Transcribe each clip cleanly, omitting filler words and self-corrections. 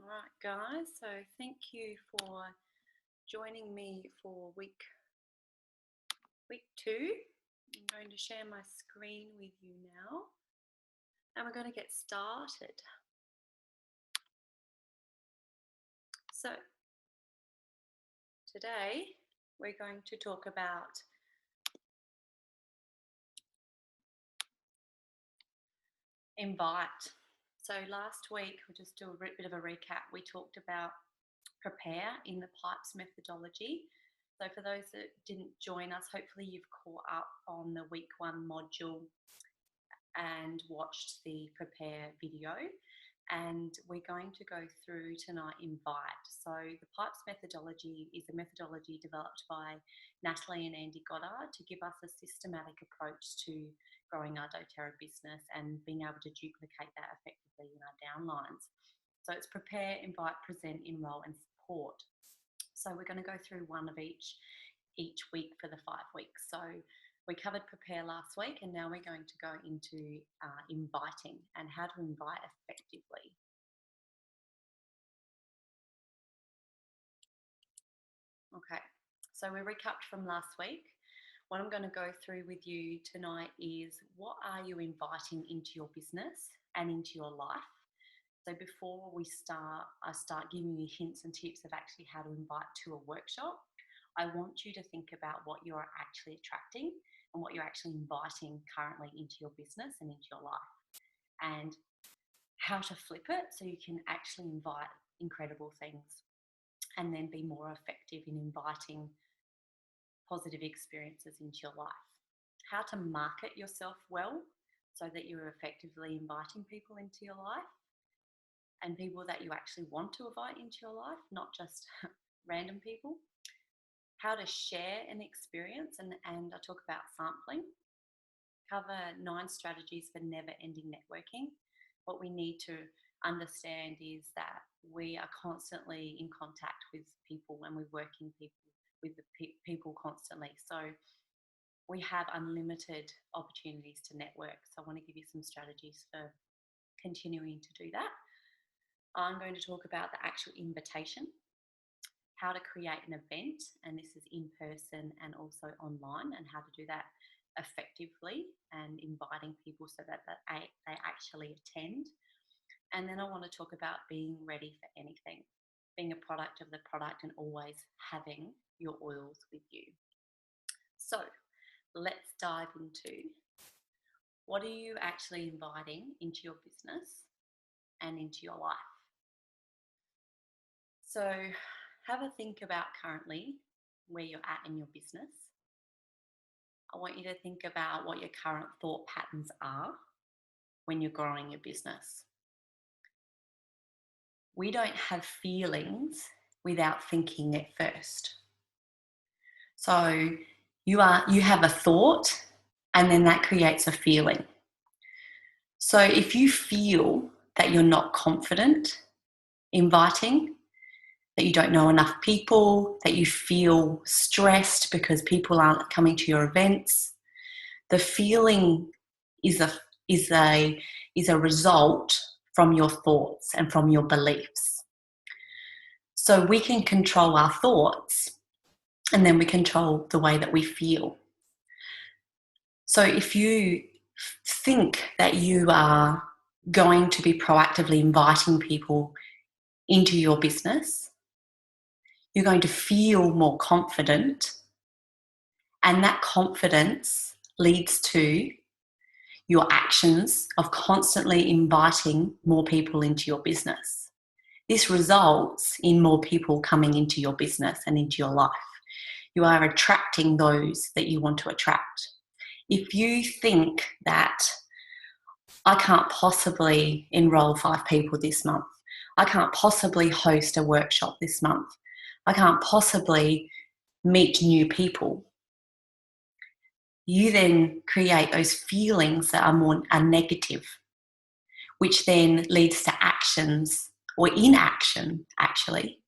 Alright guys, so thank you for joining me for week 2. I'm going to share my screen with you now and we're going to get started. So today we're going to talk about invite. So last week, we'll just do a bit of a recap. We talked about prepare in the PIPES methodology. So for those that didn't join us, hopefully you've caught up on the week 1 module and watched the prepare video. And we're going to go through tonight invite. So the PIPES methodology is a methodology developed by Natalie and Andy Goddard to give us a systematic approach to growing our doTERRA business and being able to duplicate that effectively in our downlines. So it's prepare, invite, present, enroll and support. So we're going to go through one of each week for the 5 weeks. So we covered prepare last week and now we're going to go into inviting and how to invite effectively. Okay, so we recapped from last week. What I'm going to go through with you tonight is what are you inviting into your business and into your life. So before we start, I start giving you hints and tips of actually how to invite to a workshop. I want you to think about what you're actually attracting and what you're actually inviting currently into your business and into your life, and how to flip it so you can actually invite incredible things and then be more effective in inviting positive experiences into your life. How to market yourself well so that you're effectively inviting people into your life and people that you actually want to invite into your life, not just random people. How to share an experience, and I talk about sampling. Cover 9 strategies for never-ending networking. What we need to understand is that we are constantly in contact with people and we're working with the people constantly. So we have unlimited opportunities to network. So I want to give you some strategies for continuing to do that. I'm going to talk about the actual invitation, how to create an event, and this is in person and also online, and how to do that effectively and inviting people so that they actually attend. And then I want to talk about being ready for anything, being a product of the product and always having your oils with you. So let's dive into what are you actually inviting into your business and into your life. So have a think about currently where you're at in your business. I want you to think about what your current thought patterns are when you're growing your business. We don't have feelings without thinking it first. So you have a thought and then that creates a feeling. So if you feel that you're not confident inviting, that you don't know enough people, that you feel stressed because people aren't coming to your events, the feeling is a result from your thoughts and from your beliefs. So we can control our thoughts and then we control the way that we feel. So if you think that you are going to be proactively inviting people into your business, you're going to feel more confident, and that confidence leads to your actions of constantly inviting more people into your business. This results in more people coming into your business and into your life. You are attracting those that you want to attract. If you think that I can't possibly enroll 5 people this month, I can't possibly host a workshop this month, I can't possibly meet new people, you then create those feelings that are negative, which then leads to actions or inaction actually.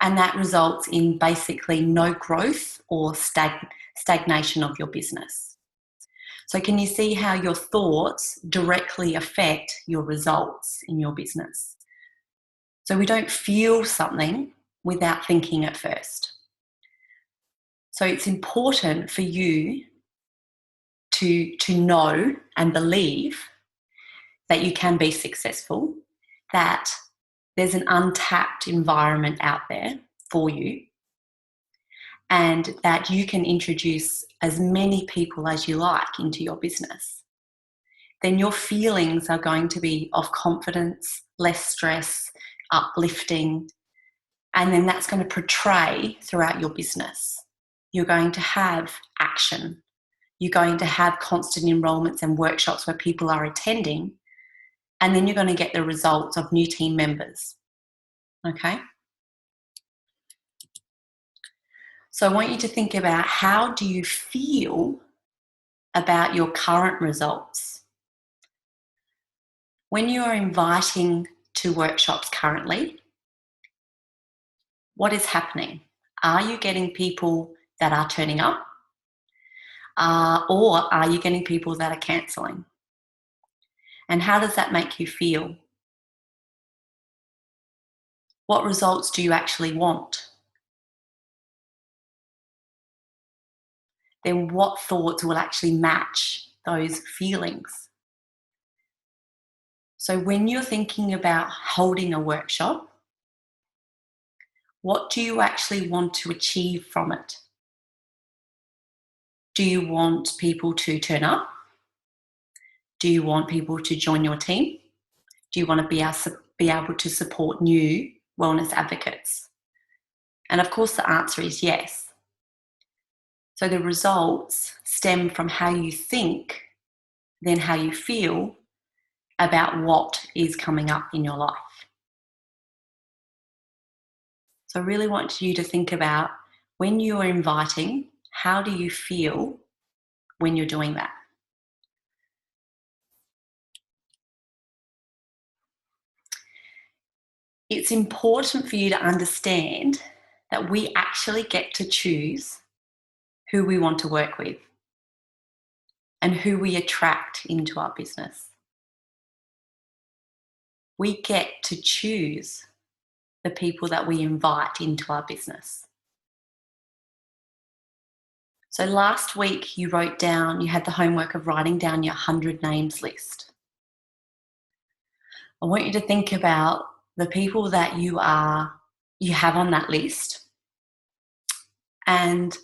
And that results in basically no growth or stagnation of your business. So can you see how your thoughts directly affect your results in your business? So we don't feel something without thinking at first. So it's important for you to know and believe that you can be successful, that there's an untapped environment out there for you, and that you can introduce as many people as you like into your business. Then your feelings are going to be of confidence, less stress, uplifting, and then that's going to portray throughout your business. You're going to have action. You're going to have constant enrollments and workshops where people are attending, and then you're going to get the results of new team members. Okay? So I want you to think about, how do you feel about your current results? When you are inviting to workshops currently, what is happening? Are you getting people that are turning up? Or are you getting people that are cancelling? And how does that make you feel? What results do you actually want? Then what thoughts will actually match those feelings? So when you're thinking about holding a workshop, what do you actually want to achieve from it? Do you want people to turn up? Do you want people to join your team? Do you want to be able to support new wellness advocates? And of course, the answer is yes. So the results stem from how you think, then how you feel about what is coming up in your life. So I really want you to think about, when you are inviting, how do you feel when you're doing that? It's important for you to understand that we actually get to choose who we want to work with and who we attract into our business. We get to choose the people that we invite into our business. So last week you had the homework of writing down your 100 names list. I want you to think about the people that you have on that list, and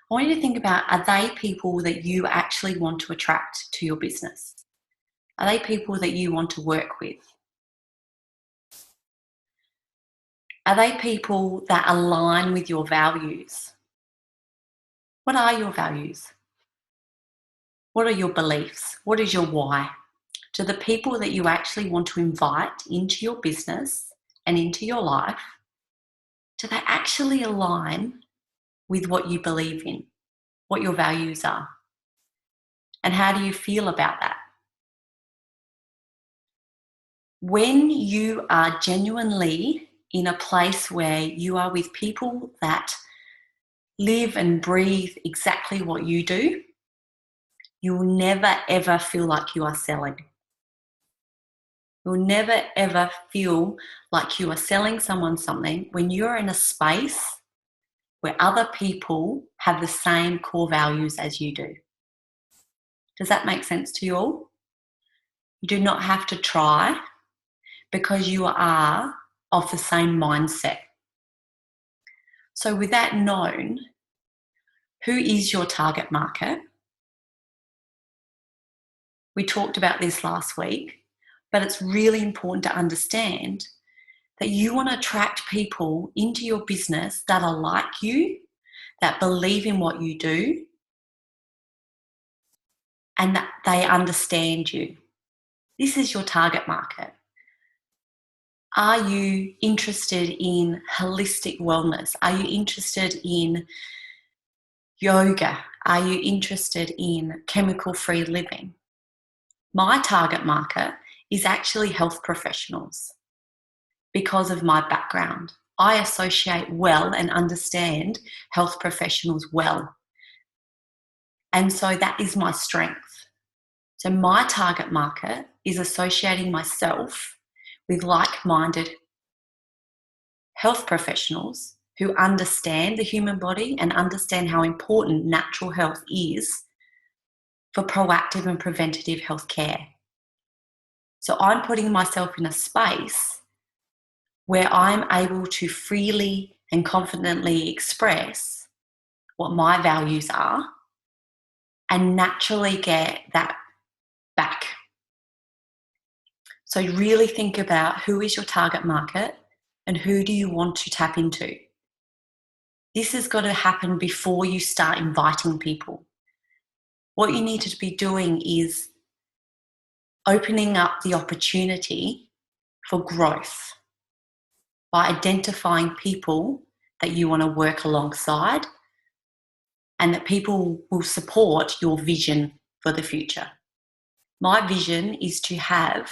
I want you to think about, are they people that you actually want to attract to your business? Are they people that you want to work with? Are they people that align with your values? What are your values? What are your beliefs? What is your why? To the people that you actually want to invite into your business and into your life, do they actually align with what you believe in, what your values are? And how do you feel about that? When you are genuinely in a place where you are with people that live and breathe exactly what you do, you will never ever feel like you are selling. You'll never ever feel like you are selling someone something when you're in a space where other people have the same core values as you do. Does that make sense to you all? You do not have to try, because you are of the same mindset. So with that known, who is your target market? We talked about this last week, but it's really important to understand that you want to attract people into your business that are like you, that believe in what you do, and that they understand you. This is your target market. Are you interested in holistic wellness? Are you interested in yoga? Are you interested in chemical-free living? My target market is actually health professionals because of my background. I associate well and understand health professionals well. And so that is my strength. So my target market is associating myself with like-minded health professionals who understand the human body and understand how important natural health is for proactive and preventative health care. So I'm putting myself in a space where I'm able to freely and confidently express what my values are and naturally get that back. So really think about who is your target market and who do you want to tap into. This has got to happen before you start inviting people. What you need to be doing is opening up the opportunity for growth by identifying people that you want to work alongside and that people will support your vision for the future. My vision is to have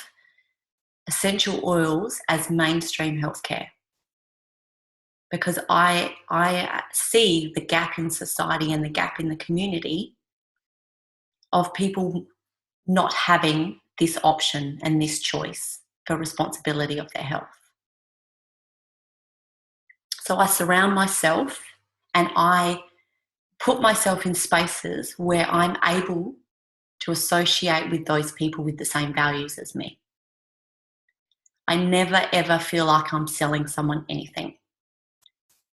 essential oils as mainstream healthcare because I see the gap in society and the gap in the community of people not having this option and this choice for responsibility of their health. So I surround myself and I put myself in spaces where I'm able to associate with those people with the same values as me. I never ever feel like I'm selling someone anything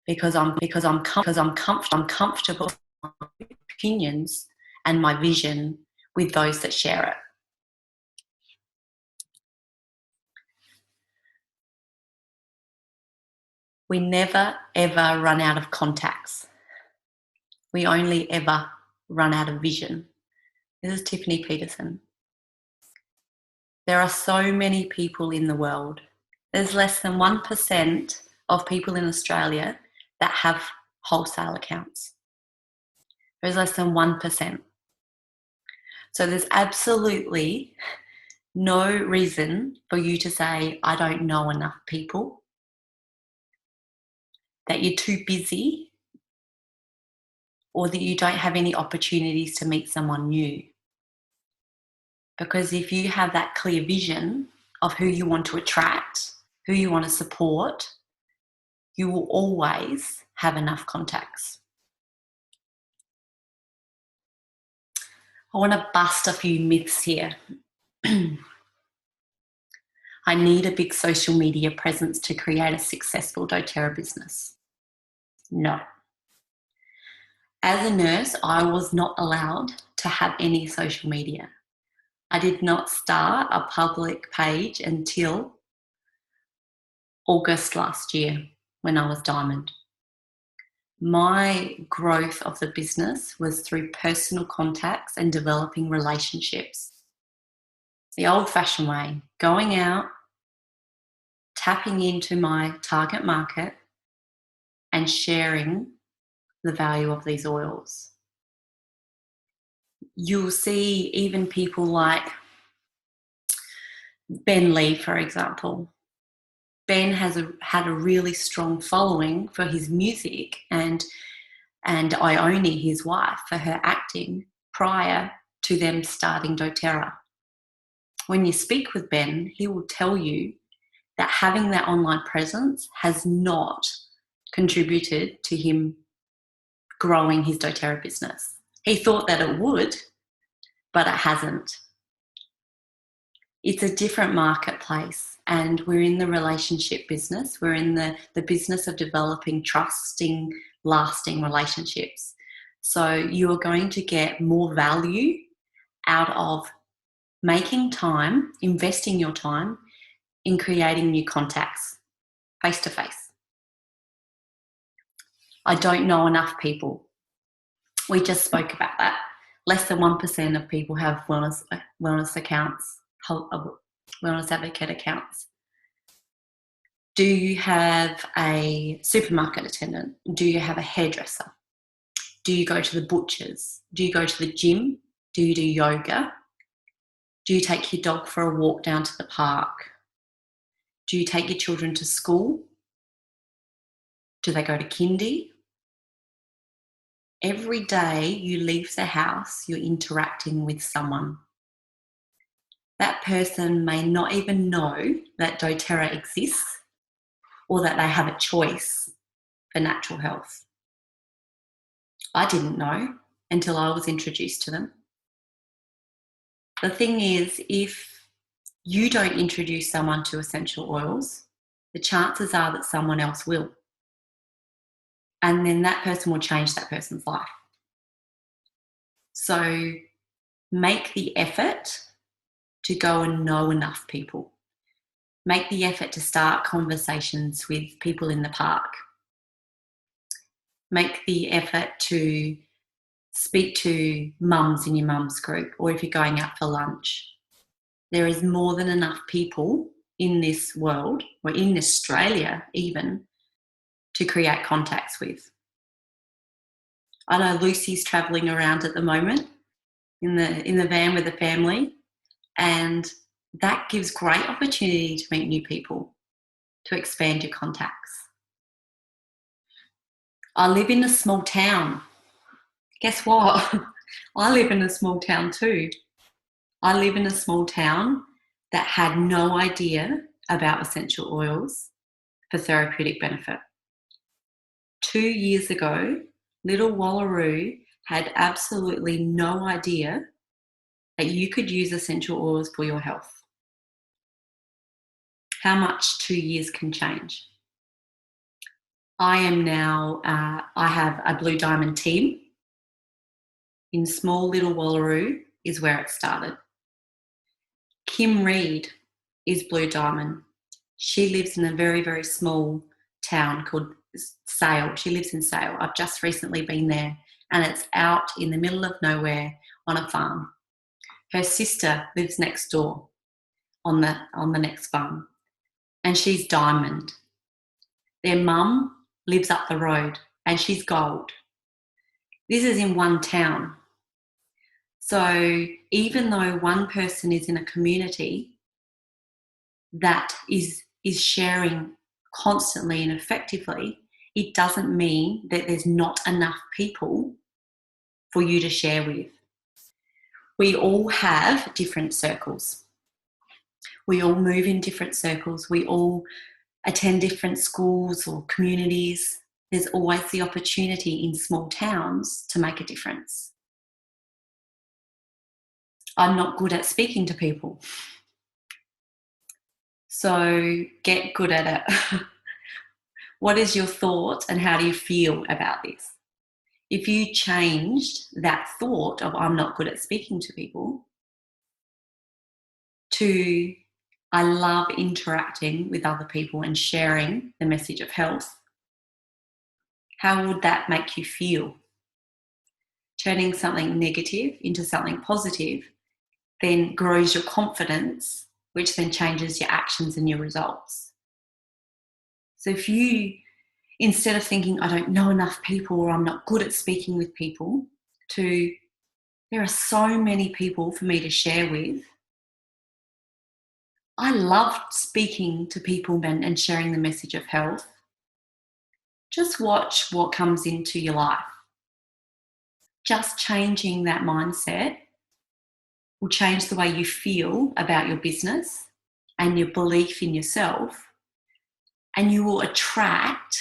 because I'm comfortable with my opinions and my vision with those that share it. We never ever run out of contacts. We only ever run out of vision. This is Tiffany Peterson. There are so many people in the world. There's less than 1% of people in Australia that have wholesale accounts. There's less than 1%. So there's absolutely no reason for you to say, I don't know enough people, that you're too busy, or that you don't have any opportunities to meet someone new. Because if you have that clear vision of who you want to attract, who you want to support, you will always have enough contacts. I want to bust a few myths here. I need a big social media presence to create a successful doTERRA business. No. As a nurse, I was not allowed to have any social media. I did not start a public page until August last year when I was Diamond. My growth of the business was through personal contacts and developing relationships. The old-fashioned way, going out, tapping into my target market and sharing the value of these oils. You'll see even people like Ben Lee, for example. Ben has had a really strong following for his music and Ione, his wife, for her acting prior to them starting doTERRA. When you speak with Ben, he will tell you that having that online presence has not contributed to him growing his doTERRA business. He thought that it would, but it hasn't. It's a different marketplace, and we're in the relationship business. We're in the business of developing trusting, lasting relationships. So you are going to get more value out of making time, investing your time in creating new contacts face to face. I don't know enough people. We just spoke about that. Less than 1% of people have wellness accounts, wellness advocate accounts. Do you have a supermarket attendant? Do you have a hairdresser? Do you go to the butcher's? Do you go to the gym? Do you do yoga? Do you take your dog for a walk down to the park? Do you take your children to school? Do they go to kindy? Every day you leave the house, you're interacting with someone. That person may not even know that doTERRA exists or that they have a choice for natural health. I didn't know until I was introduced to them. The thing is, if you don't introduce someone to essential oils, the chances are that someone else will. And then that person will change that person's life. So make the effort to go and know enough people. Make the effort to start conversations with people in the park. Make the effort to speak to mums in your mum's group, or if you're going out for lunch. There is more than enough people in this world, or in Australia even, to create contacts with. I know Lucy's travelling around at the moment in the van with the family, and that gives great opportunity to meet new people, to expand your contacts. I live in a small town. Guess what? I live in a small town too. I live in a small town that had no idea about essential oils for therapeutic benefit. 2 years ago, little Wallaroo had absolutely no idea that you could use essential oils for your health. How much 2 years can change. I am now, I have a Blue Diamond team. In small little Wallaroo is where it started. Kim Reed is Blue Diamond. She lives in a very, very small town called Sale. She lives in Sale. I've just recently been there, and it's out in the middle of nowhere on a farm. Her sister lives next door on the next farm, and she's Diamond. Their mum lives up the road, and she's Gold. This is in one town. So even though one person is in a community that is sharing constantly and effectively, it doesn't mean that there's not enough people for you to share with. We all have different circles. We all move in different circles. We all attend different schools or communities. There's always the opportunity in small towns to make a difference. I'm not good at speaking to people. So get good at it. What is your thought and how do you feel about this? If you changed that thought of I'm not good at speaking to people to I love interacting with other people and sharing the message of health, how would that make you feel? Turning something negative into something positive then grows your confidence, which then changes your actions and your results. So if you, instead of thinking, I don't know enough people or I'm not good at speaking with people, to there are so many people for me to share with. I love speaking to people and sharing the message of health. Just watch what comes into your life. Just changing that mindset will change the way you feel about your business and your belief in yourself, and you will attract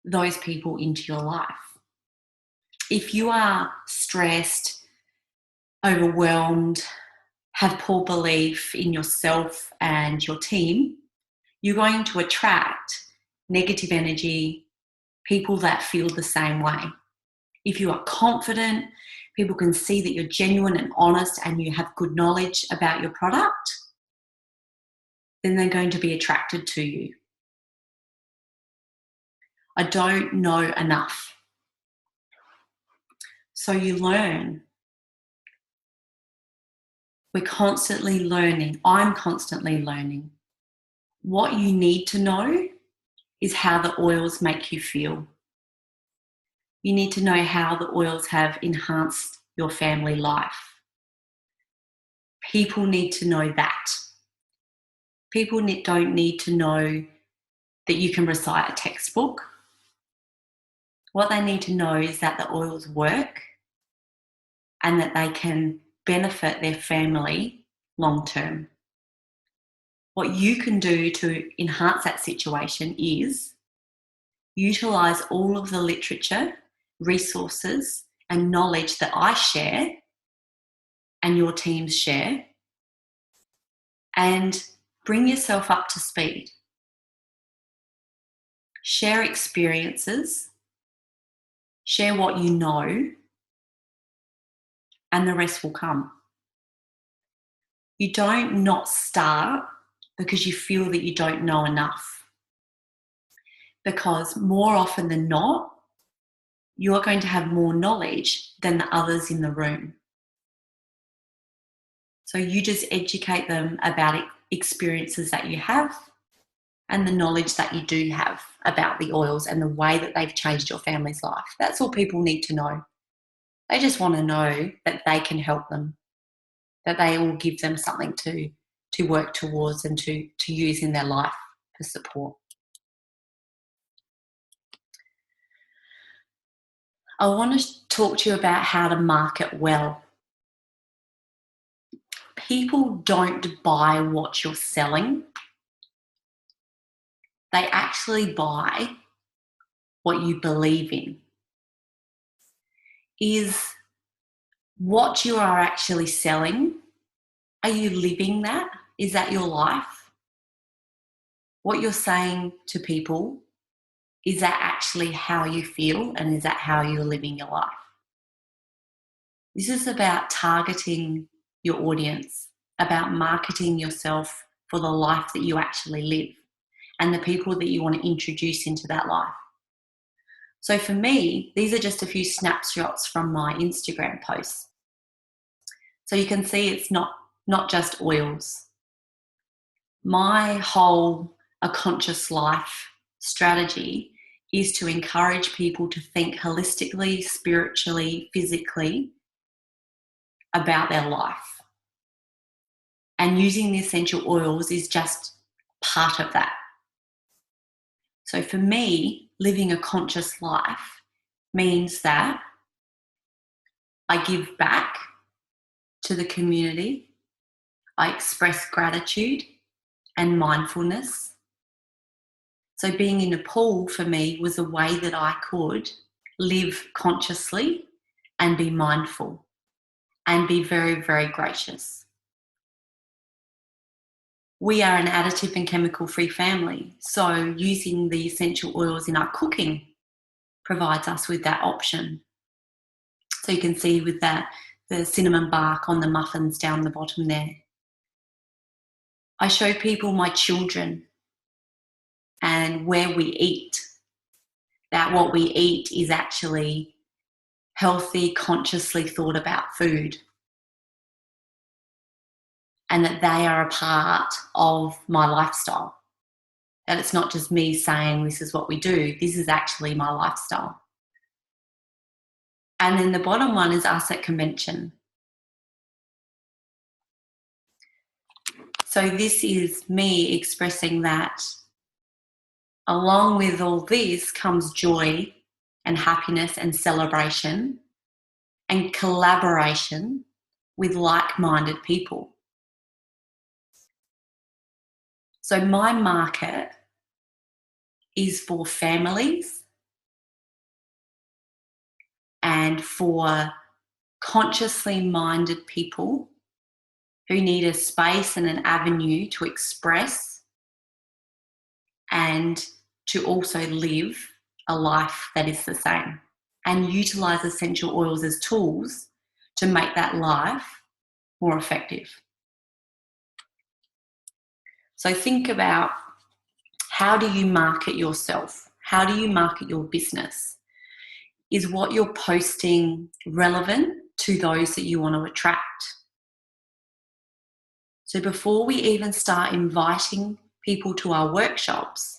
those people into your life. If you are stressed, overwhelmed, have poor belief in yourself and your team, you're going to attract negative energy, people that feel the same way. If you are confident, people can see that you're genuine and honest and you have good knowledge about your product, then they're going to be attracted to you. I don't know enough. So you learn. We're constantly learning. I'm constantly learning. What you need to know is how the oils make you feel. You need to know how the oils have enhanced your family life. People need to know that. People don't need to know that you can recite a textbook. What they need to know is that the oils work and that they can benefit their family long term. what you can do to enhance that situation is utilize all of the literature, resources, and knowledge that I share and your teams share, and bring yourself up to speed. Share experiences, share what you know, and the rest will come. You don't not start because you feel that you don't know enough. Because more often than not, you're going to have more knowledge than the others in the room. So you just educate them about experiences that you have and the knowledge that you do have about the oils and the way that they've changed your family's life. That's all people need to know. They just want to know that they can help them, that they will give them something to work towards and to use in their life for support. I want to talk to you about how to market well. People don't buy what you're selling. They actually buy what you believe in. Is what you are actually selling, are you living that? Is that your life? What you're saying to people, is that actually how you feel, and is that how you're living your life? This is about targeting your audience, about marketing yourself for the life that you actually live and the people that you want to introduce into that life. So for me, these are just a few snapshots from my Instagram posts. So you can see it's not just oils. My whole A Conscious Life strategy is to encourage people to think holistically, spiritually, physically about their life. And using the essential oils is just part of that. So for me, living a conscious life means that I give back to the community, I express gratitude and mindfulness. So being in Nepal for me was a way that I could live consciously and be mindful and be very, very gracious. We are an additive and chemical-free family, so using the essential oils in our cooking provides us with that option. So you can see with that, the cinnamon bark on the muffins down the bottom there. I show people my children and where we eat, that what we eat is actually healthy, consciously thought about food, and that they are a part of my lifestyle. That it's not just me saying this is what we do, this is actually my lifestyle. And then the bottom one is us at convention. So this is me expressing that along with all this comes joy and happiness and celebration and collaboration with like-minded people. So my market is for families and for consciously minded people who need a space and an avenue to express and to also live a life that is the same, and utilize essential oils as tools to make that life more effective. So think about, how do you market yourself? How do you market your business? Is what you're posting relevant to those that you want to attract? So before we even start inviting people to our workshops,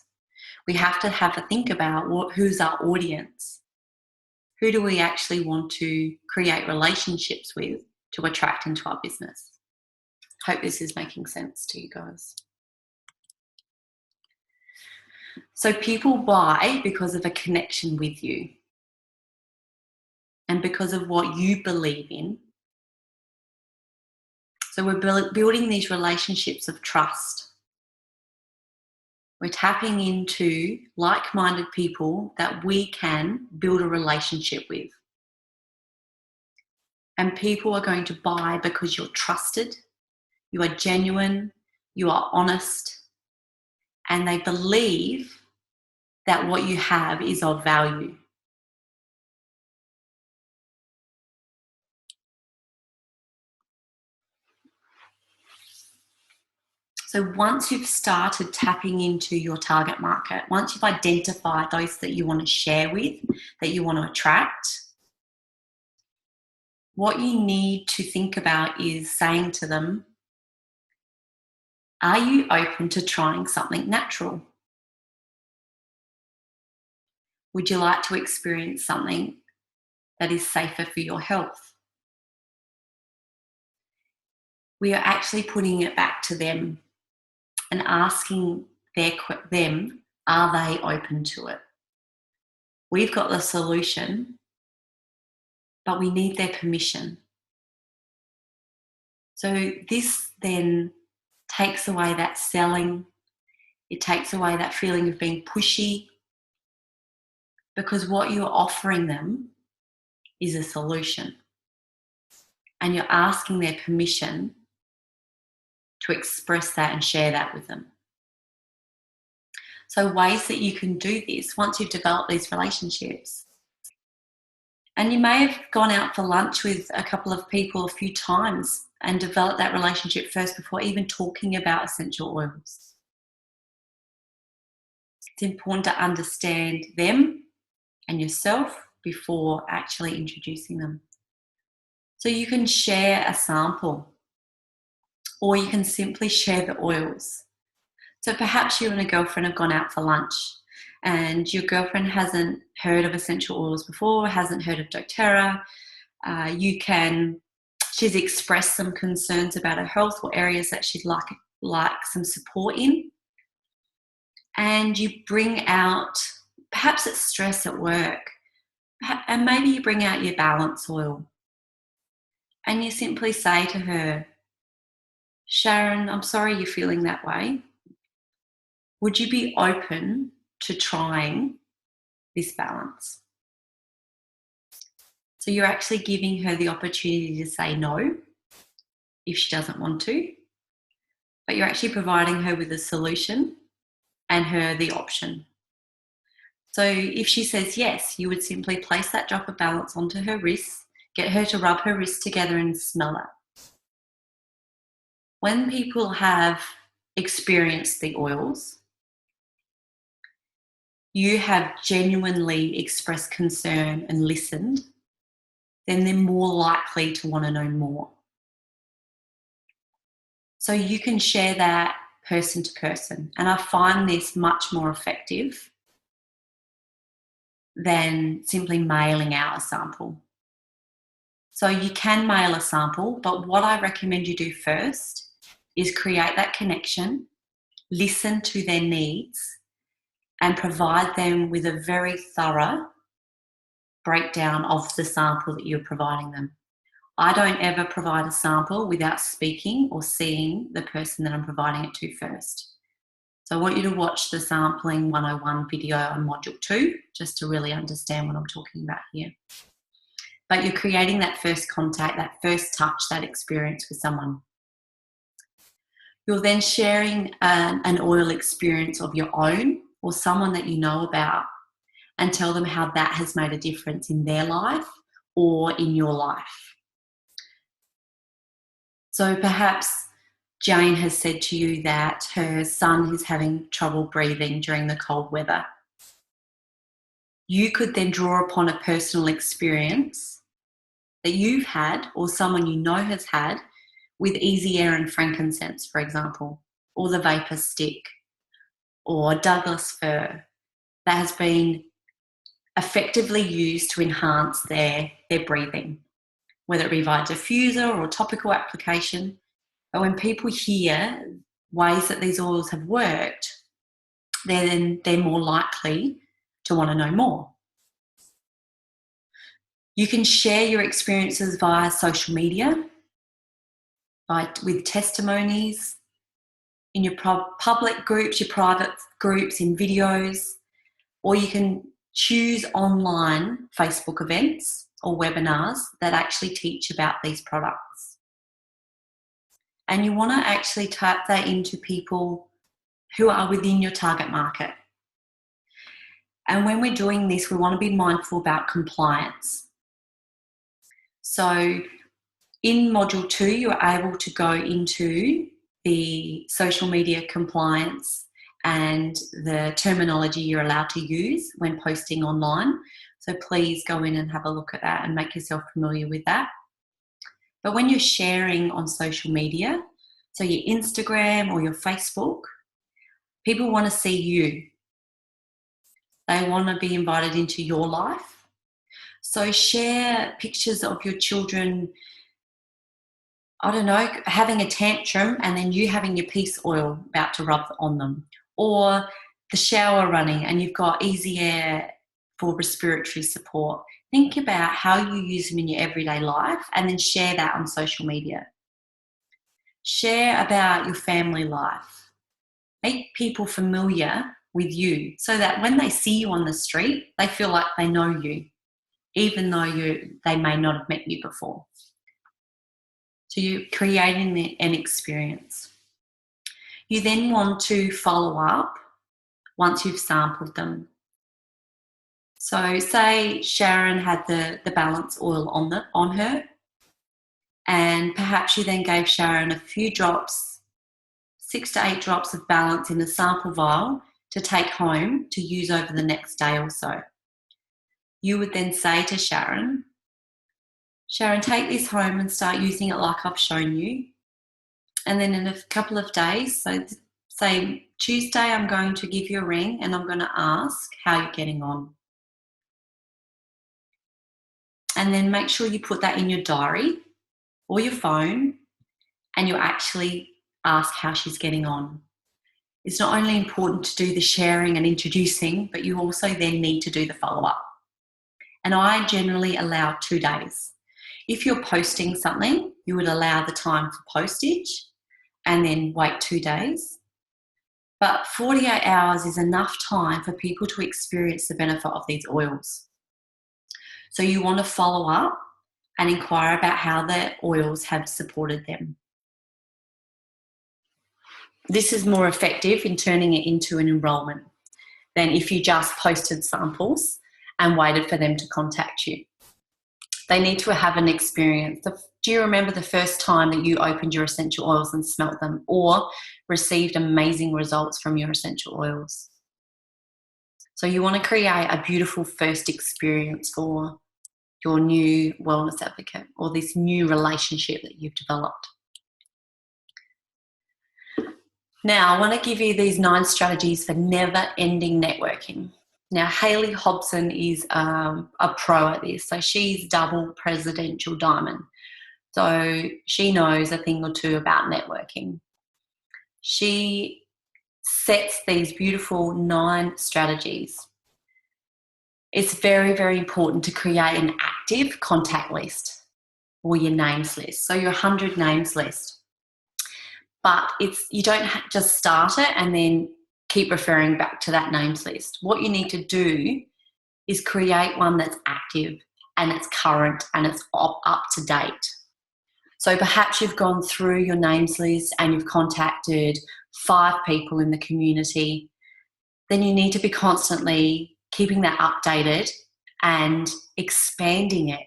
we have to have a think about who's our audience. Who do we actually want to create relationships with to attract into our business? Hope this is making sense to you guys. So people buy because of a connection with you and because of what you believe in. So we're building these relationships of trust. We're tapping into like-minded people that we can build a relationship with. And people are going to buy because you're trusted, you are genuine, you are honest, and they believe that what you have is of value. So once you've started tapping into your target market, once you've identified those that you want to share with, that you want to attract, what you need to think about is saying to them, are you open to trying something natural? Would you like to experience something that is safer for your health? We are actually putting it back to them and asking them, are they open to it? We've got the solution, but we need their permission. So this then takes away that selling, it takes away that feeling of being pushy, because what you're offering them is a solution. And you're asking their permission to express that and share that with them. So ways that you can do this once you've developed these relationships. And you may have gone out for lunch with a couple of people a few times and developed that relationship first before even talking about essential oils. It's important to understand them and yourself before actually introducing them. So you can share a sample, or you can simply share the oils. So perhaps you and a girlfriend have gone out for lunch and your girlfriend hasn't heard of essential oils before, hasn't heard of doTERRA. She's expressed some concerns about her health or areas that she'd like some support in. And you bring out, perhaps it's stress at work, and maybe you bring out your balance oil. And you simply say to her, Sharon, I'm sorry you're feeling that way. Would you be open to trying this balance? So you're actually giving her the opportunity to say no if she doesn't want to, but you're actually providing her with a solution and her the option. So if she says yes, you would simply place that drop of balance onto her wrist, get her to rub her wrists together and smell it. When people have experienced the oils, you have genuinely expressed concern and listened, then they're more likely to want to know more. So you can share that person to person. And I find this much more effective than simply mailing out a sample. So you can mail a sample, but what I recommend you do first is create that connection, listen to their needs, and provide them with a very thorough breakdown of the sample that you're providing them. I don't ever provide a sample without speaking or seeing the person that I'm providing it to first. So I want you to watch the Sampling 101 video on Module 2 just to really understand what I'm talking about here. But you're creating that first contact, that first touch, that experience with someone. You're then sharing an oil experience of your own or someone that you know about, and tell them how that has made a difference in their life or in your life. So perhaps Jane has said to you that her son is having trouble breathing during the cold weather. You could then draw upon a personal experience that you've had or someone you know has had with Easy Air and frankincense, for example, or the Vapor Stick, or Douglas fir, that has been effectively used to enhance their breathing, whether it be via diffuser or topical application. But when people hear ways that these oils have worked, they're more likely to want to know more. You can share your experiences via social media, with testimonies, in your public groups, your private groups, in videos, or you can choose online Facebook events or webinars that actually teach about these products. And you want to actually tap that into people who are within your target market. And when we're doing this, we want to be mindful about compliance. So in Module 2, you're able to go into the social media compliance and the terminology you're allowed to use when posting online. So please go in and have a look at that and make yourself familiar with that. But when you're sharing on social media, so your Instagram or your Facebook, people want to see you. They want to be invited into your life. So share pictures of your children, I don't know, having a tantrum and then you having your peace oil about to rub on them. Or the shower running and you've got Easy Air for respiratory support. Think about how you use them in your everyday life and then share that on social media. Share about your family life. Make people familiar with you so that when they see you on the street, they feel like they know you, even though they may not have met you before. So you're creating an experience. You then want to follow up once you've sampled them. So say Sharon had the balance oil on her, and perhaps you then gave Sharon a few drops, 6 to 8 drops of balance in a sample vial to take home to use over the next day or so. You would then say to Sharon, take this home and start using it like I've shown you. And then in a couple of days, so say Tuesday, I'm going to give you a ring and I'm going to ask how you're getting on. And then make sure you put that in your diary or your phone and you actually ask how she's getting on. It's not only important to do the sharing and introducing, but you also then need to do the follow-up. And I generally allow 2 days. If you're posting something, you would allow the time for postage and then wait 2 days. But 48 hours is enough time for people to experience the benefit of these oils. So you want to follow up and inquire about how the oils have supported them. This is more effective in turning it into an enrolment than if you just posted samples and waited for them to contact you. They need to have an experience. Do you remember the first time that you opened your essential oils and smelt them or received amazing results from your essential oils? So you want to create a beautiful first experience for your new wellness advocate or this new relationship that you've developed. Now, I want to give you these 9 strategies for never-ending networking. Now, Hayley Hobson is a pro at this. So she's double presidential diamond. So she knows a thing or two about networking. She sets these beautiful 9 strategies. It's very, very important to create an active contact list or your names list. So your 100 names list. But you don't just start it and then keep referring back to that names list. What you need to do is create one that's active and it's current and it's up to date. So perhaps you've gone through your names list and you've contacted 5 people in the community. Then you need to be constantly keeping that updated and expanding it.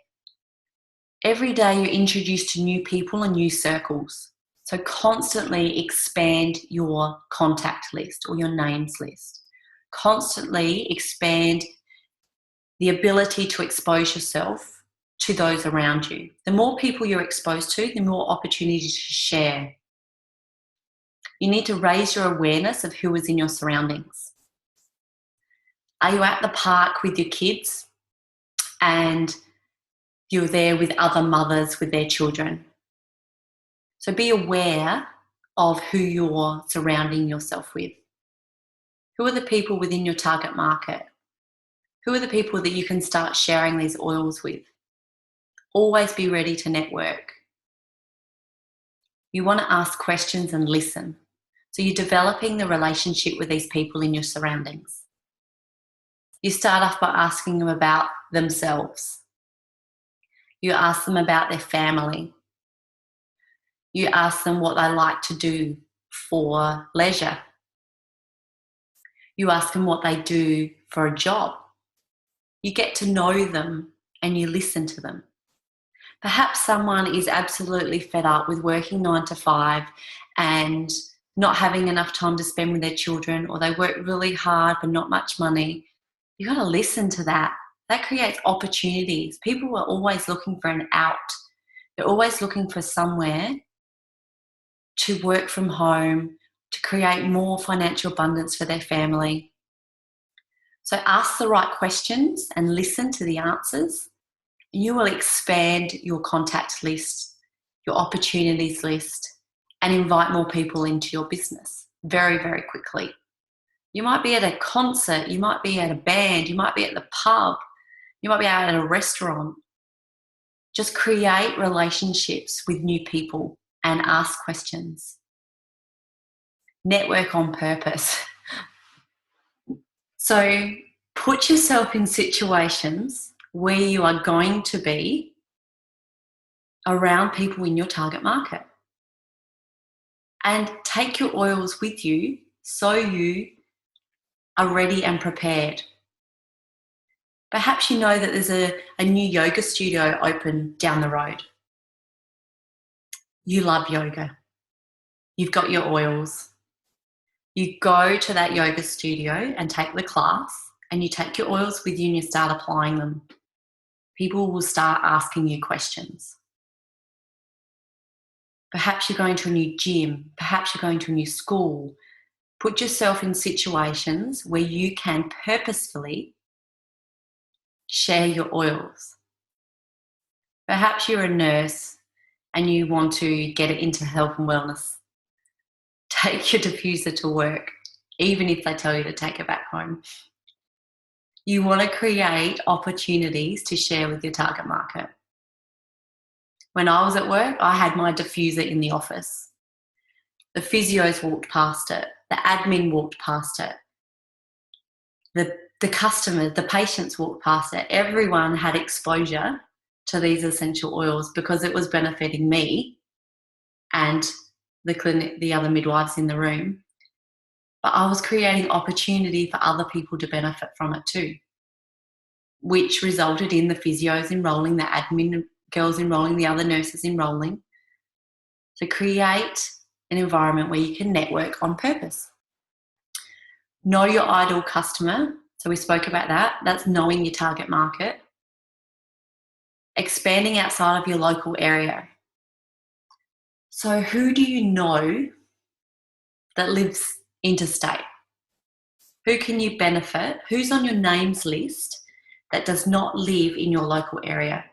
Every day you're introduced to new people and new circles. So constantly expand your contact list or your names list. Constantly expand the ability to expose yourself to those around you. The more people you're exposed to, the more opportunities to share. You need to raise your awareness of who is in your surroundings. Are you at the park with your kids and you're there with other mothers with their children? So be aware of who you're surrounding yourself with. Who are the people within your target market? Who are the people that you can start sharing these oils with? Always be ready to network. You want to ask questions and listen. So you're developing the relationship with these people in your surroundings. You start off by asking them about themselves. You ask them about their family. You ask them what they like to do for leisure. You ask them what they do for a job. You get to know them and you listen to them. Perhaps someone is absolutely fed up with working 9 to 5 and not having enough time to spend with their children, or they work really hard but not much money. You've got to listen to that. That creates opportunities. People are always looking for an out. They're always looking for somewhere to work from home, to create more financial abundance for their family. So ask the right questions and listen to the answers. You will expand your contact list, your opportunities list, and invite more people into your business very, very quickly. You might be at a concert, you might be at a band, you might be at the pub, you might be out at a restaurant. Just create relationships with new people and ask questions. Network on purpose. So put yourself in situations where you are going to be around people in your target market. And take your oils with you so you are ready and prepared. Perhaps you know that there's a new yoga studio open down the road. You love yoga. You've got your oils. You go to that yoga studio and take the class, and you take your oils with you and you start applying them. People will start asking you questions. Perhaps you're going to a new gym. Perhaps you're going to a new school. Put yourself in situations where you can purposefully share your oils. Perhaps you're a nurse and you want to get it into health and wellness. Take your diffuser to work, even if they tell you to take it back home. You want to create opportunities to share with your target market. When I was at work, I had my diffuser in the office. The physios walked past it. The admin walked past it. The customers, the patients walked past it. Everyone had exposure to these essential oils because it was benefiting me and the other midwives in the room. But I was creating opportunity for other people to benefit from it too, which resulted in the physios enrolling, the admin girls enrolling, the other nurses enrolling. So create an environment where you can network on purpose. Know your ideal customer. So we spoke about that. That's knowing your target market. Expanding outside of your local area. So who do you know that lives interstate? Who can you benefit? Who's on your names list that does not live in your local area?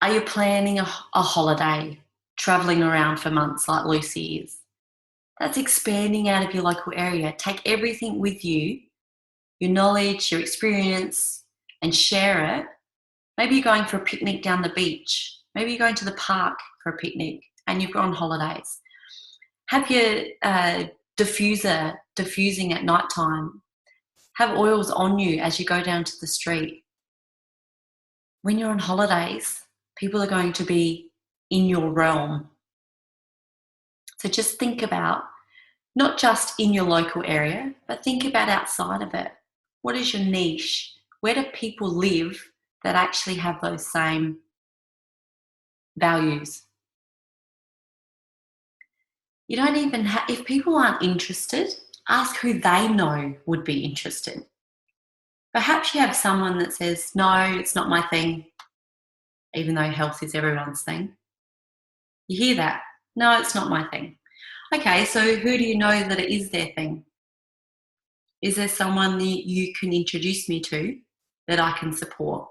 Are you planning a holiday, traveling around for months like Lucy is? That's expanding out of your local area. Take everything with you, your knowledge, your experience, and share it. Maybe you're going for a picnic down the beach. Maybe you're going to the park for a picnic and you've gone on holidays. Have your diffuser diffusing at night time. Have oils on you as you go down to the street. When you're on holidays, people are going to be in your realm. So just think about not just in your local area, but think about outside of it. What is your niche? Where do people live that actually have those same values? You don't even have, if people aren't interested, ask who they know would be interested. Perhaps you have someone that says, no, it's not my thing, even though health is everyone's thing. You hear that? No, it's not my thing. Okay, so who do you know that it is their thing? Is there someone that you can introduce me to that I can support?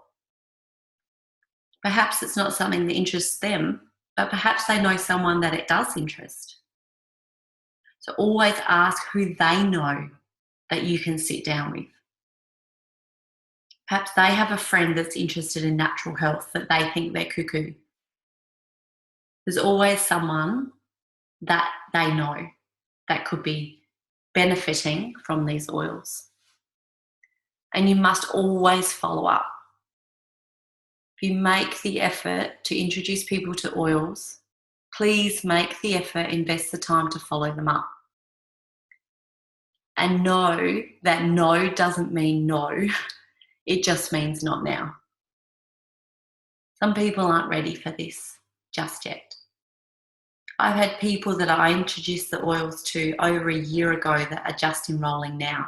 Perhaps it's not something that interests them, but perhaps they know someone that it does interest. So always ask who they know that you can sit down with. Perhaps they have a friend that's interested in natural health that they think they're cuckoo. There's always someone that they know that could be benefiting from these oils. And you must always follow up. If you make the effort to introduce people to oils, please make the effort, invest the time to follow them up. And know that no doesn't mean no, it just means not now. Some people aren't ready for this just yet. I've had people that I introduced the oils to over a year ago that are just enrolling now.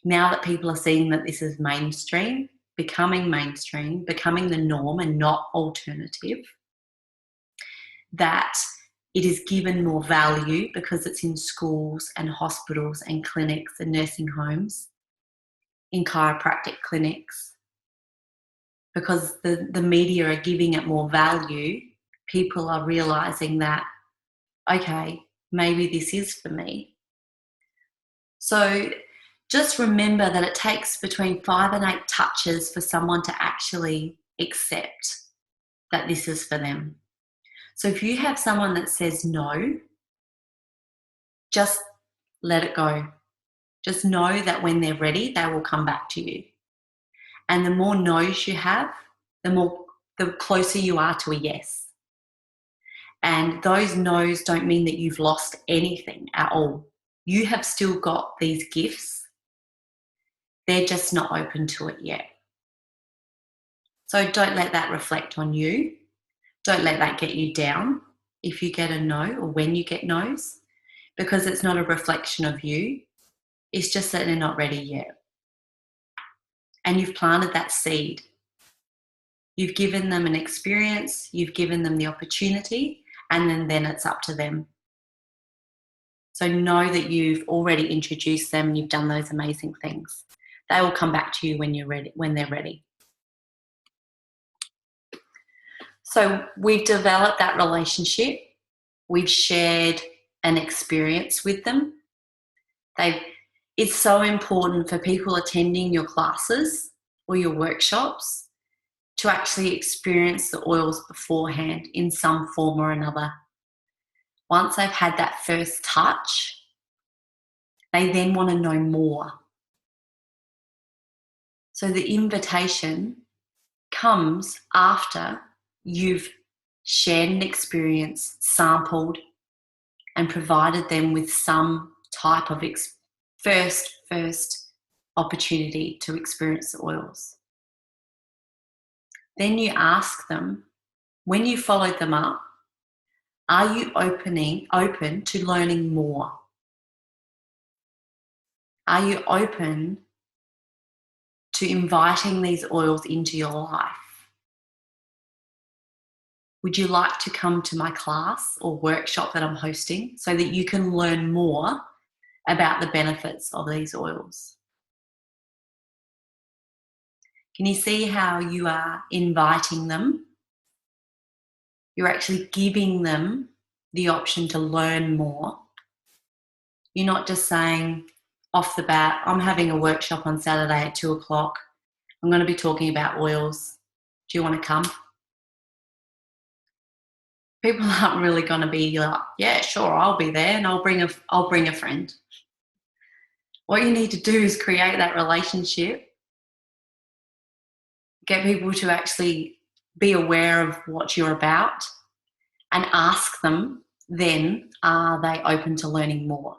Now that people are seeing that this is mainstream, becoming the norm and not alternative, that it is given more value because it's in schools and hospitals and clinics and nursing homes, in chiropractic clinics, because the media are giving it more value. People are realising that, okay, maybe this is for me. So just remember that it takes between 5 and 8 touches for someone to actually accept that this is for them. So if you have someone that says no, just let it go. Just know that when they're ready, they will come back to you. And the more no's you have, the closer you are to a yes. And those no's don't mean that you've lost anything at all. You have still got these gifts. They're just not open to it yet. So don't let that reflect on you. Don't let that get you down if you get a no or when you get no's, because it's not a reflection of you. It's just that they're not ready yet. And you've planted that seed. You've given them an experience, you've given them the opportunity, and then it's up to them. So know that you've already introduced them and you've done those amazing things. They will come back to you when they're ready. So we've developed that relationship. We've shared an experience with them. It's so important for people attending your classes or your workshops to actually experience the oils beforehand in some form or another. Once they've had that first touch, they then want to know more. So the invitation comes after you've shared an experience, sampled, and provided them with some type of first opportunity to experience the oils. Then you ask them, when you followed them up, are you open to learning more? Are you open to inviting these oils into your life? Would you like to come to my class or workshop that I'm hosting so that you can learn more about the benefits of these oils? Can you see how you are inviting them? You're actually giving them the option to learn more. You're not just saying off the bat, I'm having a workshop on Saturday at 2:00. I'm going to be talking about oils. Do you want to come? People aren't really going to be like, yeah, sure, I'll be there and I'll bring a friend. What you need to do is create that relationship, get people to actually be aware of what you're about, and ask them then, are they open to learning more?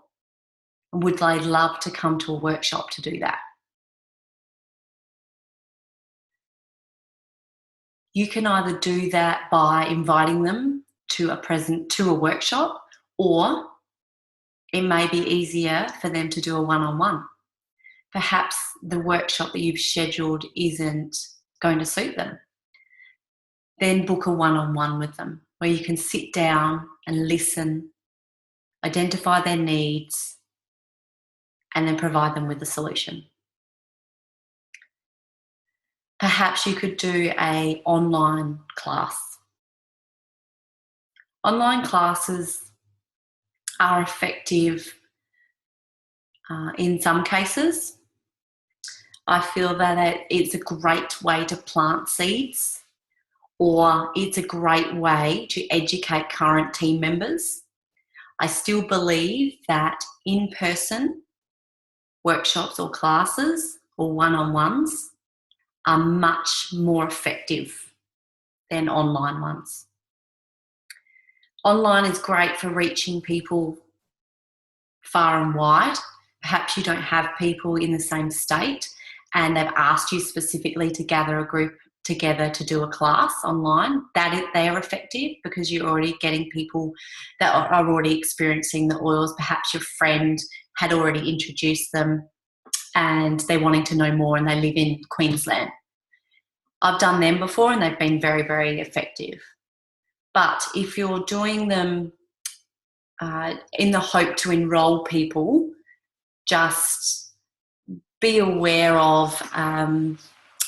Would they love to come to a workshop to do that? You can either do that by inviting them to a workshop, or it may be easier for them to do a one-on-one. Perhaps the workshop that you've scheduled isn't going to suit them. Then book a one-on-one with them where you can sit down and listen, identify their needs, and then provide them with a solution. Perhaps you could do an online class. Online classes are effective in some cases. I feel that it's a great way to plant seeds or it's a great way to educate current team members. I still believe that in-person workshops or classes or one-on-ones are much more effective than online ones. Online is great for reaching people far and wide. Perhaps you don't have people in the same state and they've asked you specifically to gather a group together to do a class online. They're effective because you're already getting people that are already experiencing the oils. Perhaps your friend had already introduced them and they're wanting to know more and they live in Queensland. I've done them before and they've been very, very effective. But if you're doing them in the hope to enrol people, just be aware of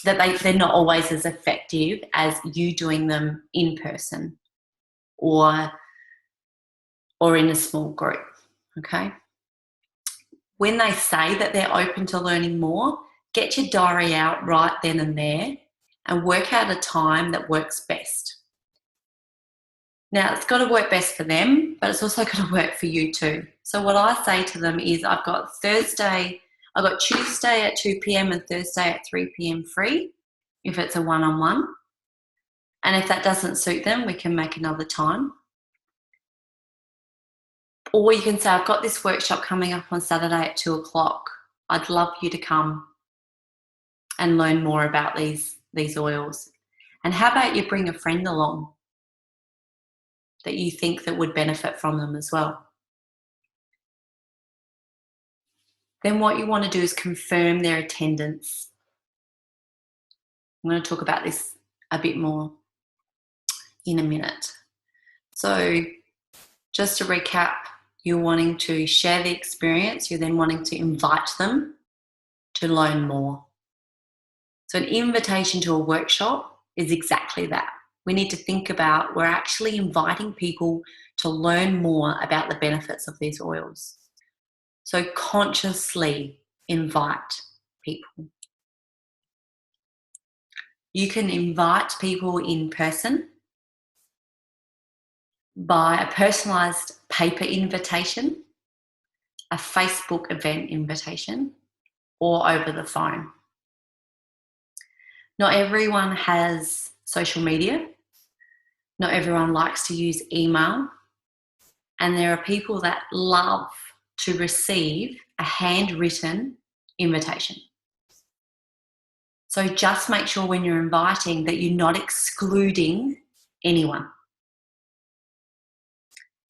that they're not always as effective as you doing them in person or in a small group, okay? When they say that they're open to learning more, get your diary out right then and there and work out a time that works best. Now, it's got to work best for them, but it's also got to work for you too. So what I say to them is I've got Tuesday at 2 p.m. and Thursday at 3 p.m. free if it's a one-on-one. And if that doesn't suit them, we can make another time. Or you can say, I've got this workshop coming up on Saturday at 2 o'clock. I'd love you to come and learn more about these oils. And how about you bring a friend along that you think that would benefit from them as well? Then what you want to do is confirm their attendance. I'm going to talk about this a bit more in a minute. So just to recap, you're wanting to share the experience, you're then wanting to invite them to learn more. So an invitation to a workshop is exactly that. We need to think about, we're actually inviting people to learn more about the benefits of these oils. So consciously invite people. You can invite people in person by a personalised paper invitation, a Facebook event invitation, or over the phone. Not everyone has social media. Not everyone likes to use email. And there are people that love to receive a handwritten invitation. So just make sure when you're inviting that you're not excluding anyone.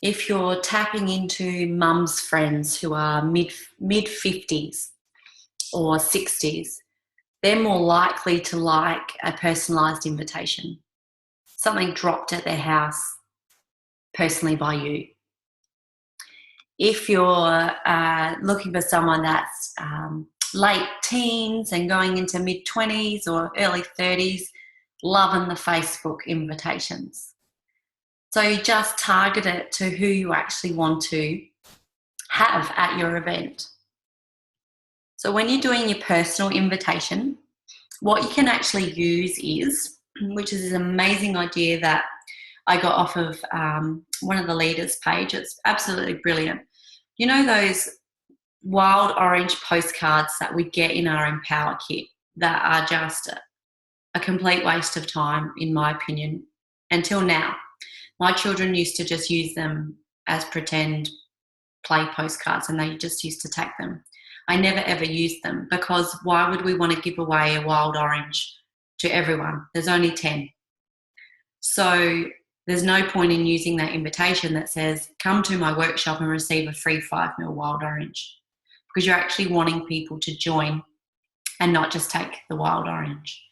If you're tapping into mum's friends who are mid-50s or 60s, they're more likely to like a personalised invitation, something dropped at their house personally by you. If you're looking for someone that's late teens and going into mid-20s or early 30s, loving the Facebook invitations. So you just target it to who you actually want to have at your event. So when you're doing your personal invitation, what you can actually use is, which is an amazing idea that I got off of one of the leaders' page. It's absolutely brilliant. You know those wild orange postcards that we get in our Empower kit that are just a complete waste of time, in my opinion, until now. My children used to just use them as pretend play postcards and they just used to tack them. I never ever used them because why would we want to give away a wild orange to everyone? There's only 10. So there's no point in using that invitation that says, come to my workshop and receive a free 5ml wild orange, because you're actually wanting people to join and not just take the wild orange.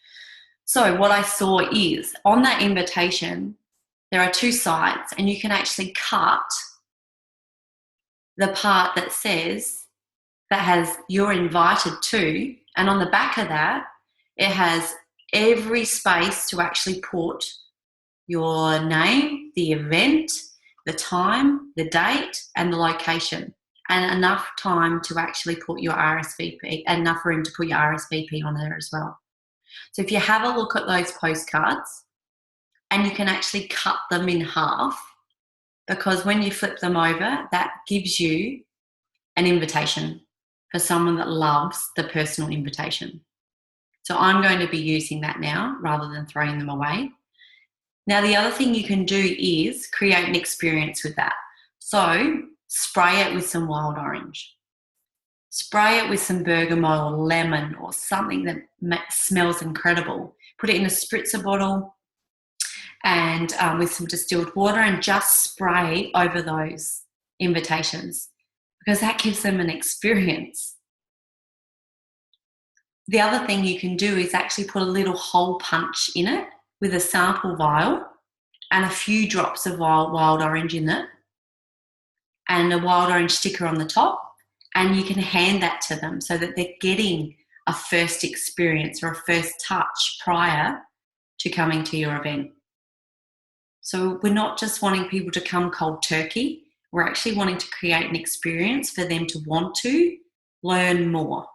So what I saw is on that invitation, there are 2 sides and you can actually cut the part that says, that has you're invited to, and on the back of that, it has every space to actually put your name, the event, the time, the date, and the location, and enough time to actually put your RSVP, enough room to put your RSVP on there as well. So if you have a look at those postcards, and you can actually cut them in half, because when you flip them over, that gives you an invitation for someone that loves the personal invitation. So I'm going to be using that now rather than throwing them away. Now, the other thing you can do is create an experience with that. So spray it with some wild orange. Spray it with some bergamot or lemon or something that smells incredible. Put it in a spritzer bottle and with some distilled water, and just spray over those invitations, because that gives them an experience. The other thing you can do is actually put a little hole punch in it with a sample vial and a few drops of wild orange in it and a wild orange sticker on the top, and you can hand that to them so that they're getting a first experience or a first touch prior to coming to your event. So we're not just wanting people to come cold turkey, we're actually wanting to create an experience for them to want to learn more.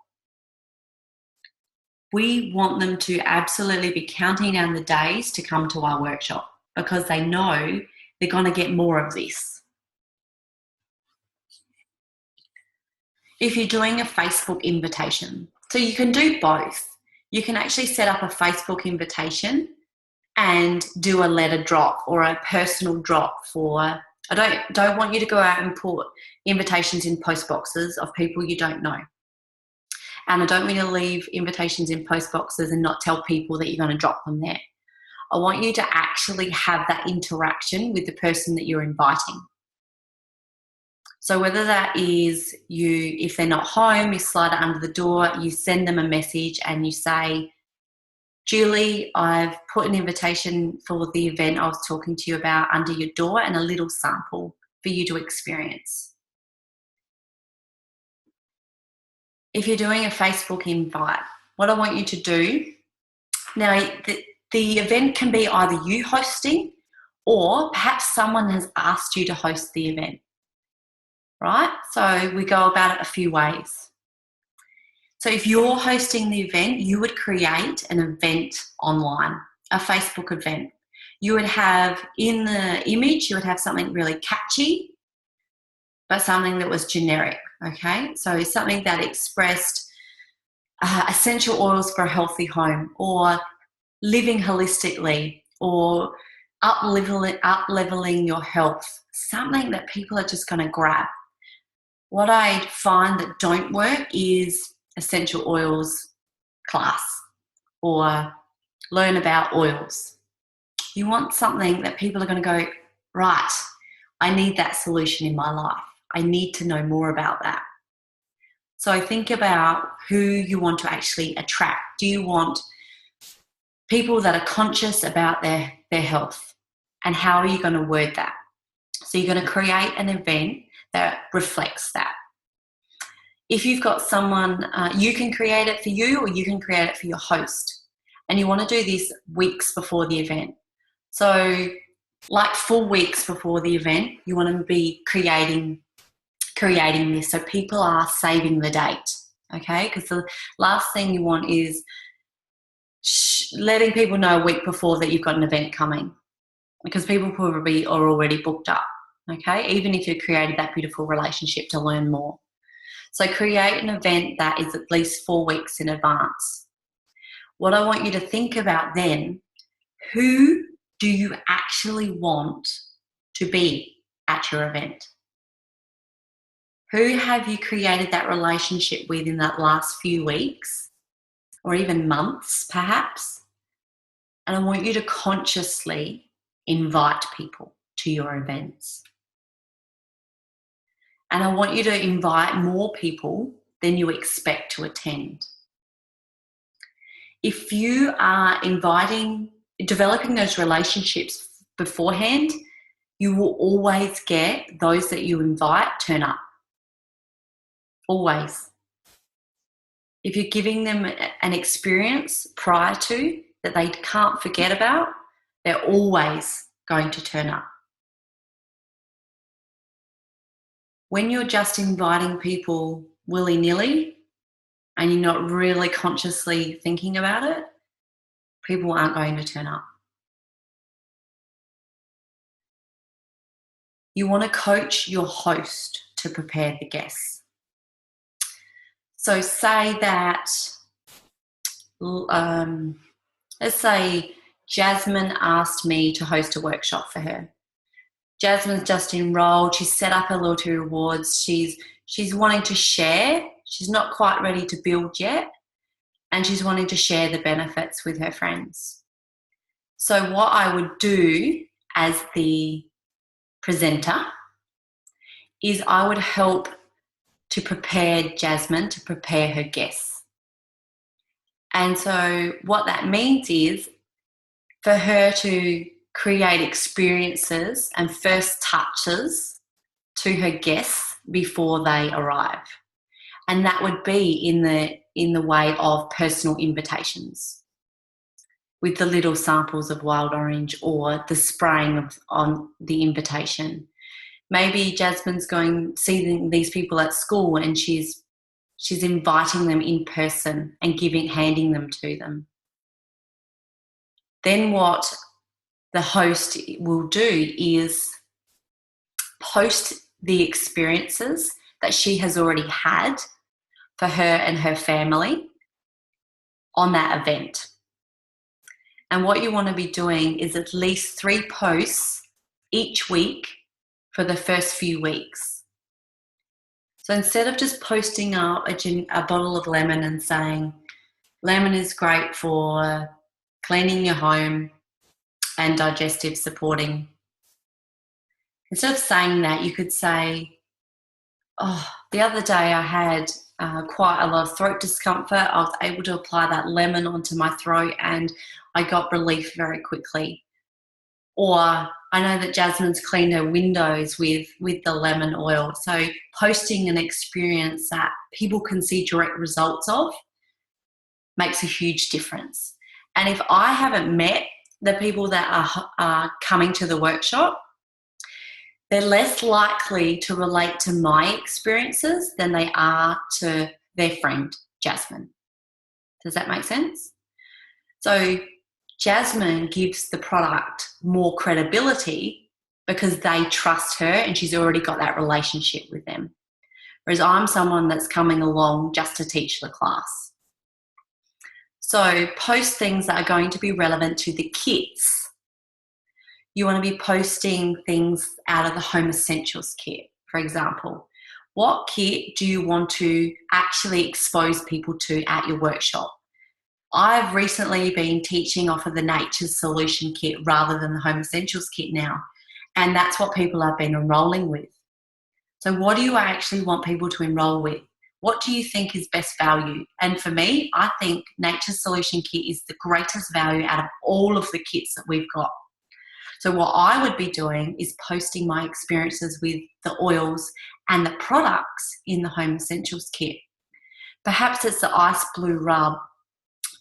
We want them to absolutely be counting down the days to come to our workshop, because they know they're going to get more of this. If you're doing a Facebook invitation, so you can do both. You can actually set up a Facebook invitation and do a letter drop or a personal drop for, I don't want you to go out and put invitations in post boxes of people you don't know. And I don't want you to leave invitations in post boxes and not tell people that you're going to drop them there. I want you to actually have that interaction with the person that you're inviting. So whether that is you, if they're not home, you slide it under the door, you send them a message and you say, Julie, I've put an invitation for the event I was talking to you about under your door and a little sample for you to experience. If you're doing a Facebook invite, what I want you to do, now the event can be either you hosting or perhaps someone has asked you to host the event, right? So we go about it a few ways. So if you're hosting the event, you would create an event online, a Facebook event. You would have, in the image, you would have something really catchy, but something that was generic, okay? So something that expressed essential oils for a healthy home, or living holistically, or up-leveling your health, something that people are just going to grab. What I find that don't work is essential oils class or learn about oils. You want something that people are going to go, right, I need that solution in my life. I need to know more about that. So think about who you want to actually attract. Do you want people that are conscious about their health? And how are you going to word that? So you're going to create an event that reflects that. If you've got someone, you can create it for you or you can create it for your host. And you want to do this weeks before the event. So like 4 weeks before the event, you want to be creating this so people are saving the date, okay? Because the last thing you want is letting people know a week before that you've got an event coming, because people probably are already booked up, okay? Even if you've created that beautiful relationship to learn more. So create an event that is at least 4 weeks in advance. What I want you to think about then, who do you actually want to be at your event? Who have you created that relationship with in that last few weeks or even months perhaps? And I want you to consciously invite people to your events. And I want you to invite more people than you expect to attend. If you are developing those relationships beforehand, you will always get those that you invite turn up. Always. If you're giving them an experience prior to that they can't forget about, they're always going to turn up. When you're just inviting people willy-nilly and you're not really consciously thinking about it, people aren't going to turn up. you want to coach your host to prepare the guests. So say that, let's say Jasmine asked me to host a workshop for her. Jasmine's just enrolled. She's set up her loyalty rewards. She's wanting to share. She's not quite ready to build yet, and she's wanting to share the benefits with her friends. So what I would do as the presenter is I would help to prepare Jasmine to prepare her guests. And so what that means is for her to create experiences and first touches to her guests before they arrive. And that would be in the way of personal invitations with the little samples of wild orange or the spraying on the invitation. Maybe Jasmine's seeing these people at school and she's inviting them in person and handing them to them. Then what the host will do is post the experiences that she has already had for her and her family on that event. And what you want to be doing is at least 3 posts each week for the first few weeks. So instead of just posting up a bottle of lemon and saying, lemon is great for cleaning your home and digestive supporting. Instead of saying that, you could say, oh, the other day I had quite a lot of throat discomfort. I was able to apply that lemon onto my throat and I got relief very quickly. Or I know that Jasmine's cleaned her windows with the lemon oil. So posting an experience that people can see direct results of makes a huge difference. And if I haven't met the people that are coming to the workshop, they're less likely to relate to my experiences than they are to their friend, Jasmine. Does that make sense? So Jasmine gives the product more credibility because they trust her and she's already got that relationship with them. Whereas I'm someone that's coming along just to teach the class. So post things that are going to be relevant to the kids. You want to be posting things out of the Home Essentials kit, for example. What kit do you want to actually expose people to at your workshop? I've recently been teaching off of the Nature's Solution kit rather than the Home Essentials kit now, and that's what people have been enrolling with. So what do you actually want people to enroll with? What do you think is best value? And for me, I think Nature's Solution kit is the greatest value out of all of the kits that we've got. So what I would be doing is posting my experiences with the oils and the products in the Home Essentials kit. Perhaps it's the Ice Blue Rub,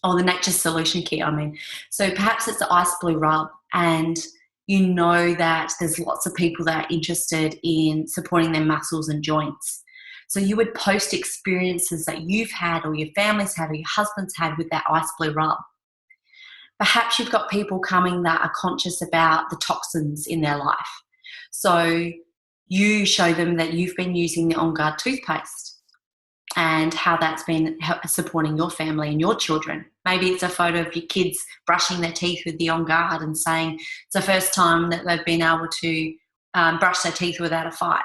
or the Nature's Solution kit, I mean. So perhaps it's the Ice Blue Rub, and you know that there's lots of people that are interested in supporting their muscles and joints. So you would post experiences that you've had or your family's had or your husband's had with that Ice Blue Rub. Perhaps you've got people coming that are conscious about the toxins in their life. So you show them that you've been using the On Guard toothpaste and how that's been supporting your family and your children. Maybe it's a photo of your kids brushing their teeth with the On Guard and saying it's the first time that they've been able to brush their teeth without a fight.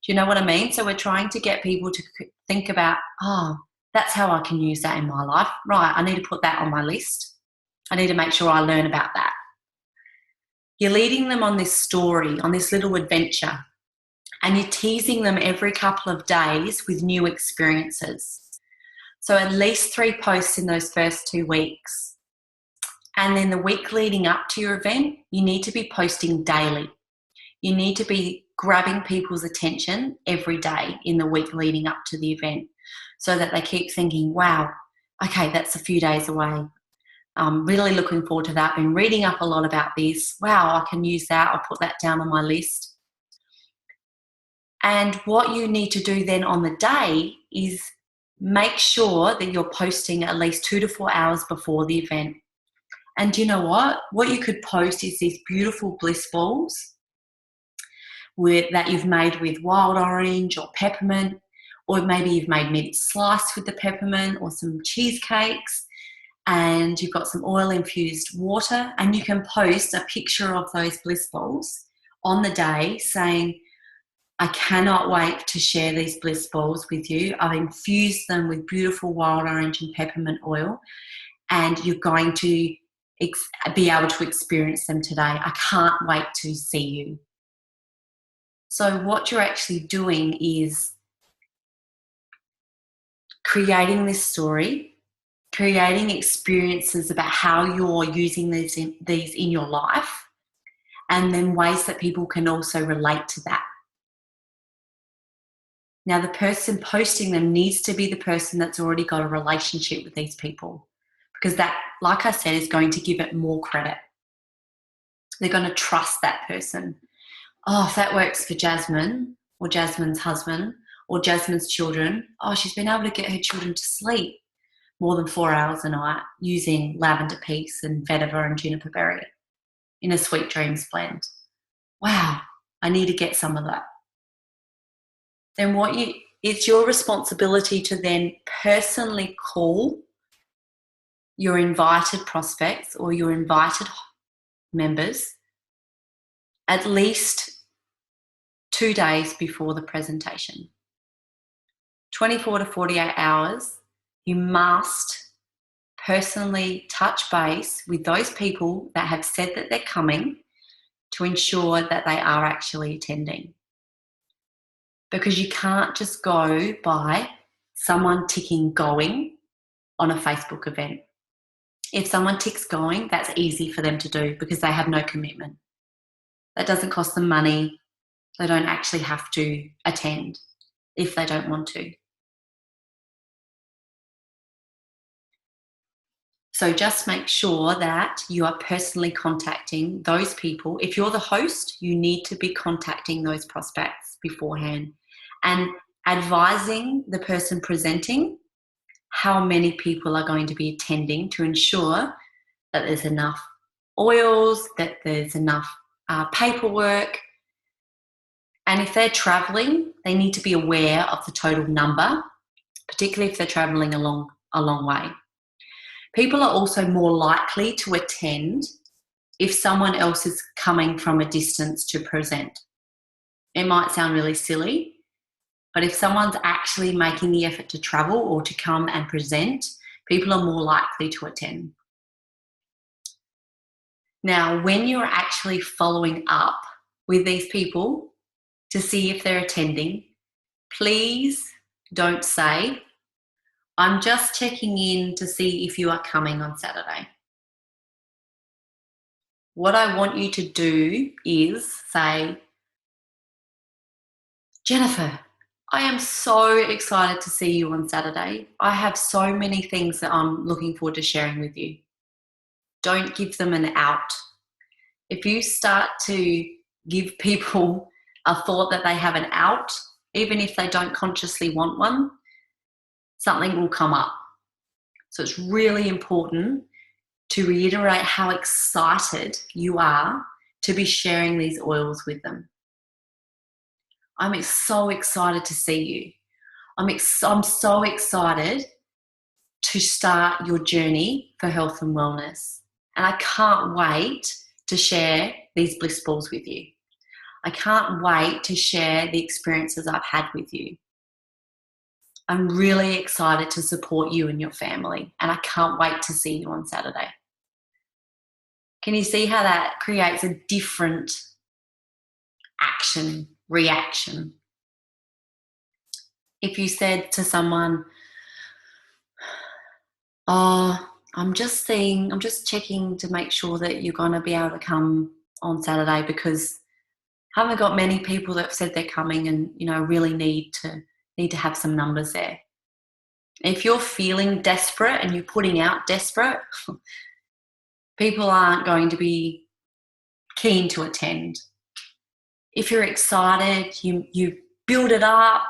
Do you know what I mean? So we're trying to get people to think about, oh, that's how I can use that in my life. Right, I need to put that on my list. I need to make sure I learn about that. You're leading them on this story, on this little adventure, and you're teasing them every couple of days with new experiences. So at least 3 posts in those first 2 weeks. And then the week leading up to your event, you need to be posting daily. You need to be grabbing people's attention every day in the week leading up to the event so that they keep thinking, wow, okay, that's a few days away. I'm really looking forward to that. I've been reading up a lot about this. Wow, I can use that. I'll put that down on my list. And what you need to do then on the day is make sure that you're posting at least 2 to 4 hours before the event. And you know what? What you could post is these beautiful bliss balls that you've made with wild orange or peppermint, or maybe you've made mint slice with the peppermint, or some cheesecakes, and you've got some oil infused water, and you can post a picture of those bliss balls on the day saying, I cannot wait to share these bliss balls with you. I've infused them with beautiful wild orange and peppermint oil, and you're going to be able to experience them today. I can't wait to see you. So what you're actually doing is creating this story, creating experiences about how you're using these in your life, and then ways that people can also relate to that. Now, the person posting them needs to be the person that's already got a relationship with these people, because that, like I said, is going to give it more credit. They're going to trust that person. Oh, if that works for Jasmine, or Jasmine's husband, or Jasmine's children, oh, she's been able to get her children to sleep more than 4 hours a night using lavender peace and vetiver and juniper berry in a Sweet Dreams blend. Wow, I need to get some of that. Then it's your responsibility to then personally call your invited prospects or your invited members at least 2 days before the presentation. 24 to 48 hours, you must personally touch base with those people that have said that they're coming to ensure that they are actually attending. Because you can't just go by someone ticking going on a Facebook event. If someone ticks going, that's easy for them to do because they have no commitment. That doesn't cost them money. They don't actually have to attend if they don't want to. So just make sure that you are personally contacting those people. If you're the host, you need to be contacting those prospects beforehand and advising the person presenting how many people are going to be attending to ensure that there's enough oils, that there's enough paperwork. And if they're traveling, they need to be aware of the total number, particularly if they're traveling a long way. People are also more likely to attend if someone else is coming from a distance to present. It might sound really silly, but if someone's actually making the effort to travel or to come and present, people are more likely to attend. Now, when you're actually following up with these people to see if they're attending, please don't say, I'm just checking in to see if you are coming on Saturday. What I want you to do is say, Jennifer, I am so excited to see you on Saturday. I have so many things that I'm looking forward to sharing with you. Don't give them an out. If you start to give people a thought that they have an out, even if they don't consciously want one, something will come up. So it's really important to reiterate how excited you are to be sharing these oils with them. I'm so excited to see you. I'm so excited to start your journey for health and wellness. And I can't wait to share these bliss balls with you. I can't wait to share the experiences I've had with you. I'm really excited to support you and your family, and I can't wait to see you on Saturday. Can you see how that creates a different reaction? If you said to someone, oh, I'm just checking to make sure that you're going to be able to come on Saturday because I haven't got many people that have said they're coming and, really need to have some numbers there. If you're feeling desperate and you're putting out desperate, people aren't going to be keen to attend. If you're excited, you build it up,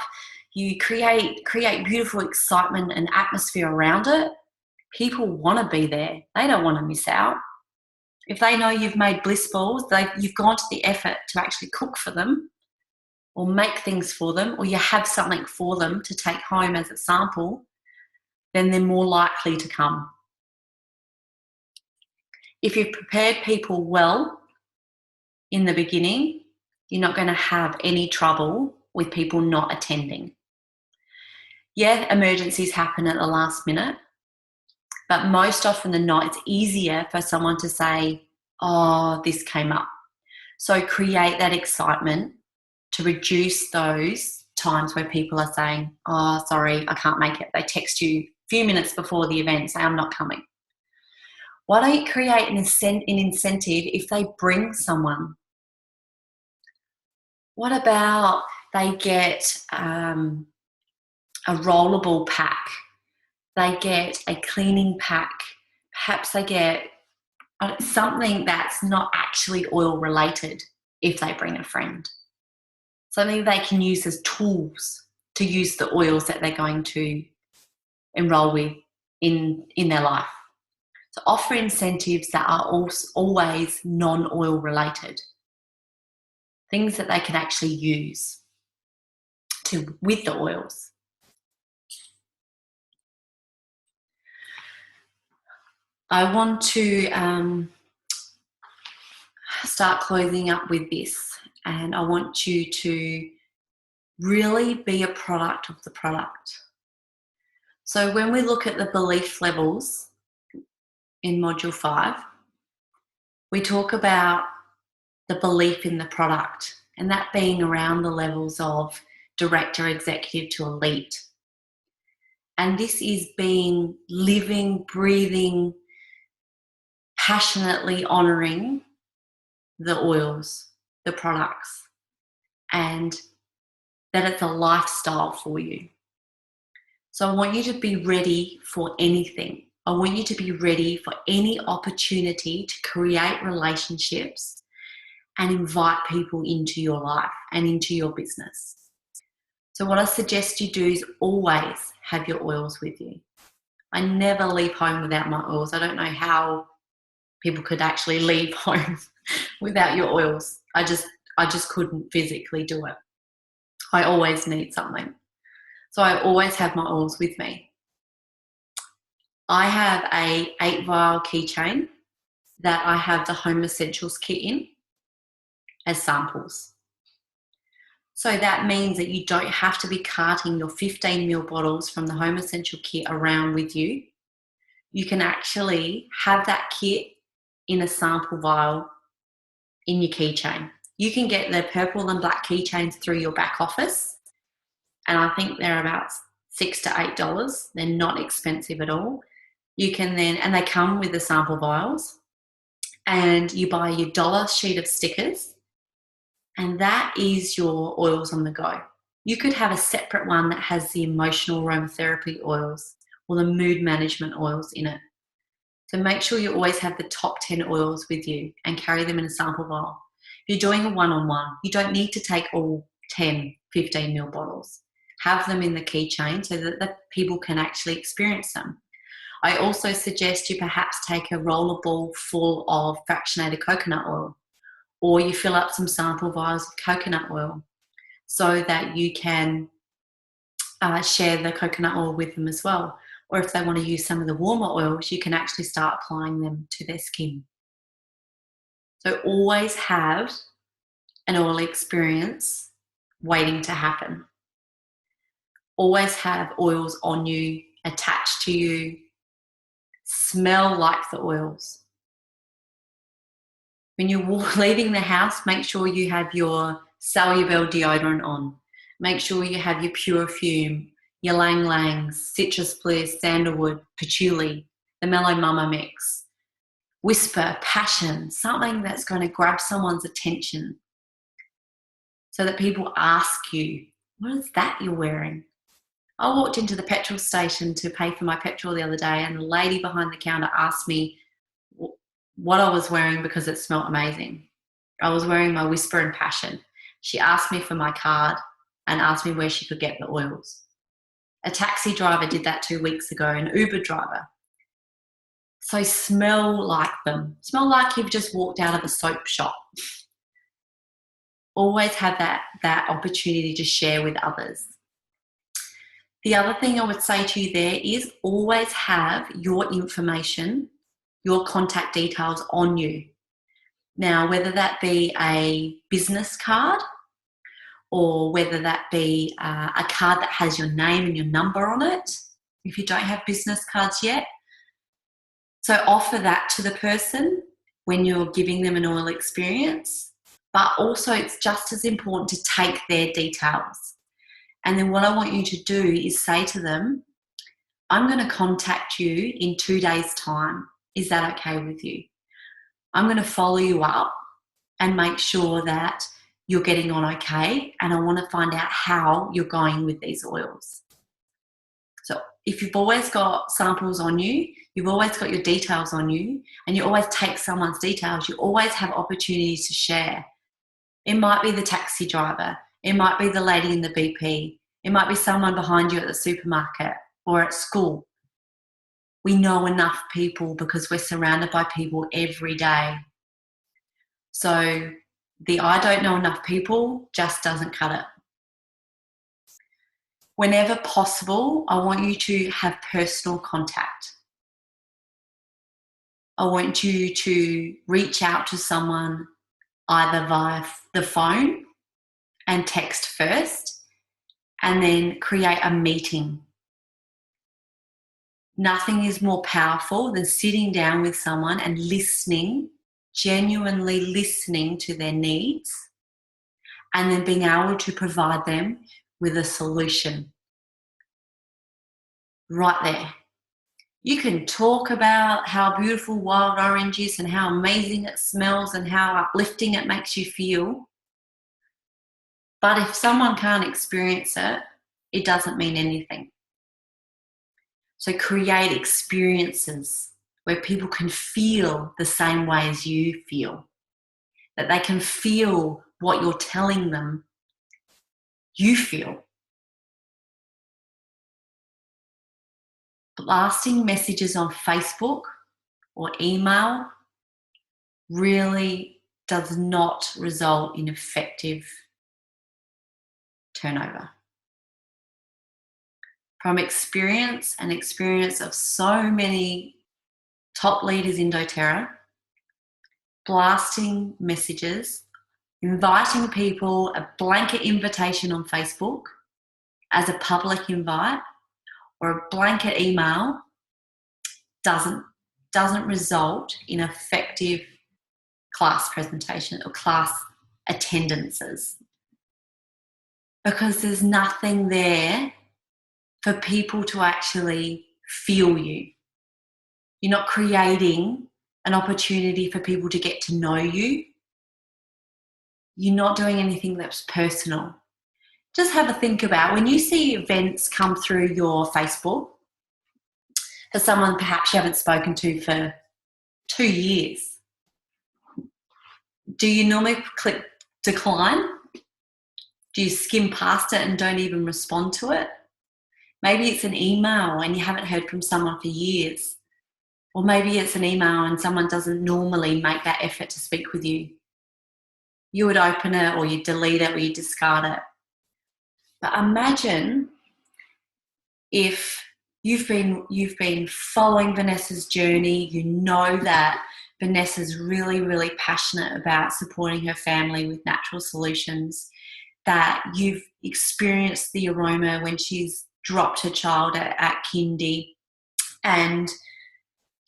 you create beautiful excitement and atmosphere around it, people want to be there. They don't want to miss out. If they know you've made bliss balls, you've gone to the effort to actually cook for them, or make things for them, or you have something for them to take home as a sample, then they're more likely to come. If you've prepared people well in the beginning, you're not going to have any trouble with people not attending. Yeah, emergencies happen at the last minute, but most often than not, it's easier for someone to say, oh, this came up. So create that excitement to reduce those times where people are saying, oh, sorry, I can't make it. They text you a few minutes before the event, say, I'm not coming. Why don't you create an incentive if they bring someone? What about they get a rollable pack? They get a cleaning pack. Perhaps they get something that's not actually oil related if they bring a friend. Something they can use as tools to use the oils that they're going to enroll with in their life. So offer incentives that are always non-oil related. Things that they can actually use with the oils. I want to start closing up with this, and I want you to really be a product of the product. So when we look at the belief levels in Module 5, we talk about the belief in the product, and that being around the levels of director, executive to elite. And this is being living, breathing, passionately honouring the oils, the products, and that it's a lifestyle for you. So I want you to be ready for anything. I want you to be ready for any opportunity to create relationships and invite people into your life and into your business. So what I suggest you do is always have your oils with you. I never leave home without my oils. I don't know how people could actually leave home without your oils. I just couldn't physically do it. I always need something. So I always have my oils with me. I have a 8-vial keychain that I have the Home Essentials kit in as samples. So that means that you don't have to be carting your 15ml bottles from the Home Essential kit around with you. You can actually have that kit in a sample vial in your keychain. You can get the purple and black keychains through your back office, and I think they're about $6 to $8. They're not expensive at all. You can then, and they come with the sample vials, and you buy your $1 sheet of stickers, and that is your oils on the go. You could have a separate one that has the emotional aromatherapy oils or the mood management oils in it. So make sure you always have the top 10 oils with you and carry them in a sample vial. If you're doing a one-on-one, you don't need to take all 10 15ml bottles. Have them in the keychain so that the people can actually experience them. I also suggest you perhaps take a rollable full of fractionated coconut oil, or you fill up some sample vials of coconut oil so that you can share the coconut oil with them as well. Or if they want to use some of the warmer oils, you can actually start applying them to their skin. So always have an oil experience waiting to happen. Always have oils on you, attached to you, smell like the oils. When you're leaving the house, make sure you have your Salubel deodorant on. Make sure you have your Purifume, your Lang Langs, Citrus Bliss, Sandalwood, Patchouli, the Mellow Mama mix. Whisper, passion, something that's going to grab someone's attention so that people ask you, what is that you're wearing? I walked into the petrol station to pay for my petrol the other day, and the lady behind the counter asked me what I was wearing because it smelled amazing. I was wearing my Whisper and Passion. She asked me for my card and asked me where she could get the oils. A taxi driver did that 2 weeks ago, an Uber driver. So smell like them. Smell like you've just walked out of a soap shop. Always have that opportunity to share with others. The other thing I would say to you there is always have your information, your contact details on you. Now, whether that be a business card or whether that be a card that has your name and your number on it, if you don't have business cards yet. So offer that to the person when you're giving them an oil experience, but also it's just as important to take their details. And then what I want you to do is say to them, I'm going to contact you in 2 days' time. Is that okay with you? I'm going to follow you up and make sure that you're getting on okay, and I want to find out how you're going with these oils. So if you've always got samples on you, you've always got your details on you, and you always take someone's details, you always have opportunities to share. It might be the taxi driver. It might be the lady in the BP. It might be someone behind you at the supermarket or at school. We know enough people because we're surrounded by people every day. So the I don't know enough people just doesn't cut it. Whenever possible, I want you to have personal contact. I want you to reach out to someone either via the phone and text first, and then create a meeting. Nothing is more powerful than sitting down with someone and listening, genuinely listening to their needs, and then being able to provide them with a solution. Right there. You can talk about how beautiful wild orange is and how amazing it smells and how uplifting it makes you feel. But if someone can't experience it, it doesn't mean anything. So create experiences where people can feel the same way as you feel. That they can feel what you're telling them you feel. Blasting messages on Facebook or email really does not result in effective turnover. From experience and experience of so many top leaders in doTERRA, blasting messages, inviting people, a blanket invitation on Facebook as a public invite or a blanket email doesn't result in effective class presentation or class attendances, because there's nothing there for people to actually feel you. You're not creating an opportunity for people to get to know you. You're not doing anything that's personal. Just have a think about when you see events come through your Facebook for someone perhaps you haven't spoken to for 2 years. Do you normally click decline? Do you skim past it and don't even respond to it? Maybe it's an email and you haven't heard from someone for years. Or maybe it's an email and someone doesn't normally make that effort to speak with you. You would open it or you delete it or you discard it. But imagine if you've been following Vanessa's journey, you know that Vanessa's really, really passionate about supporting her family with natural solutions, that you've experienced the aroma when she's dropped her child at kindy, and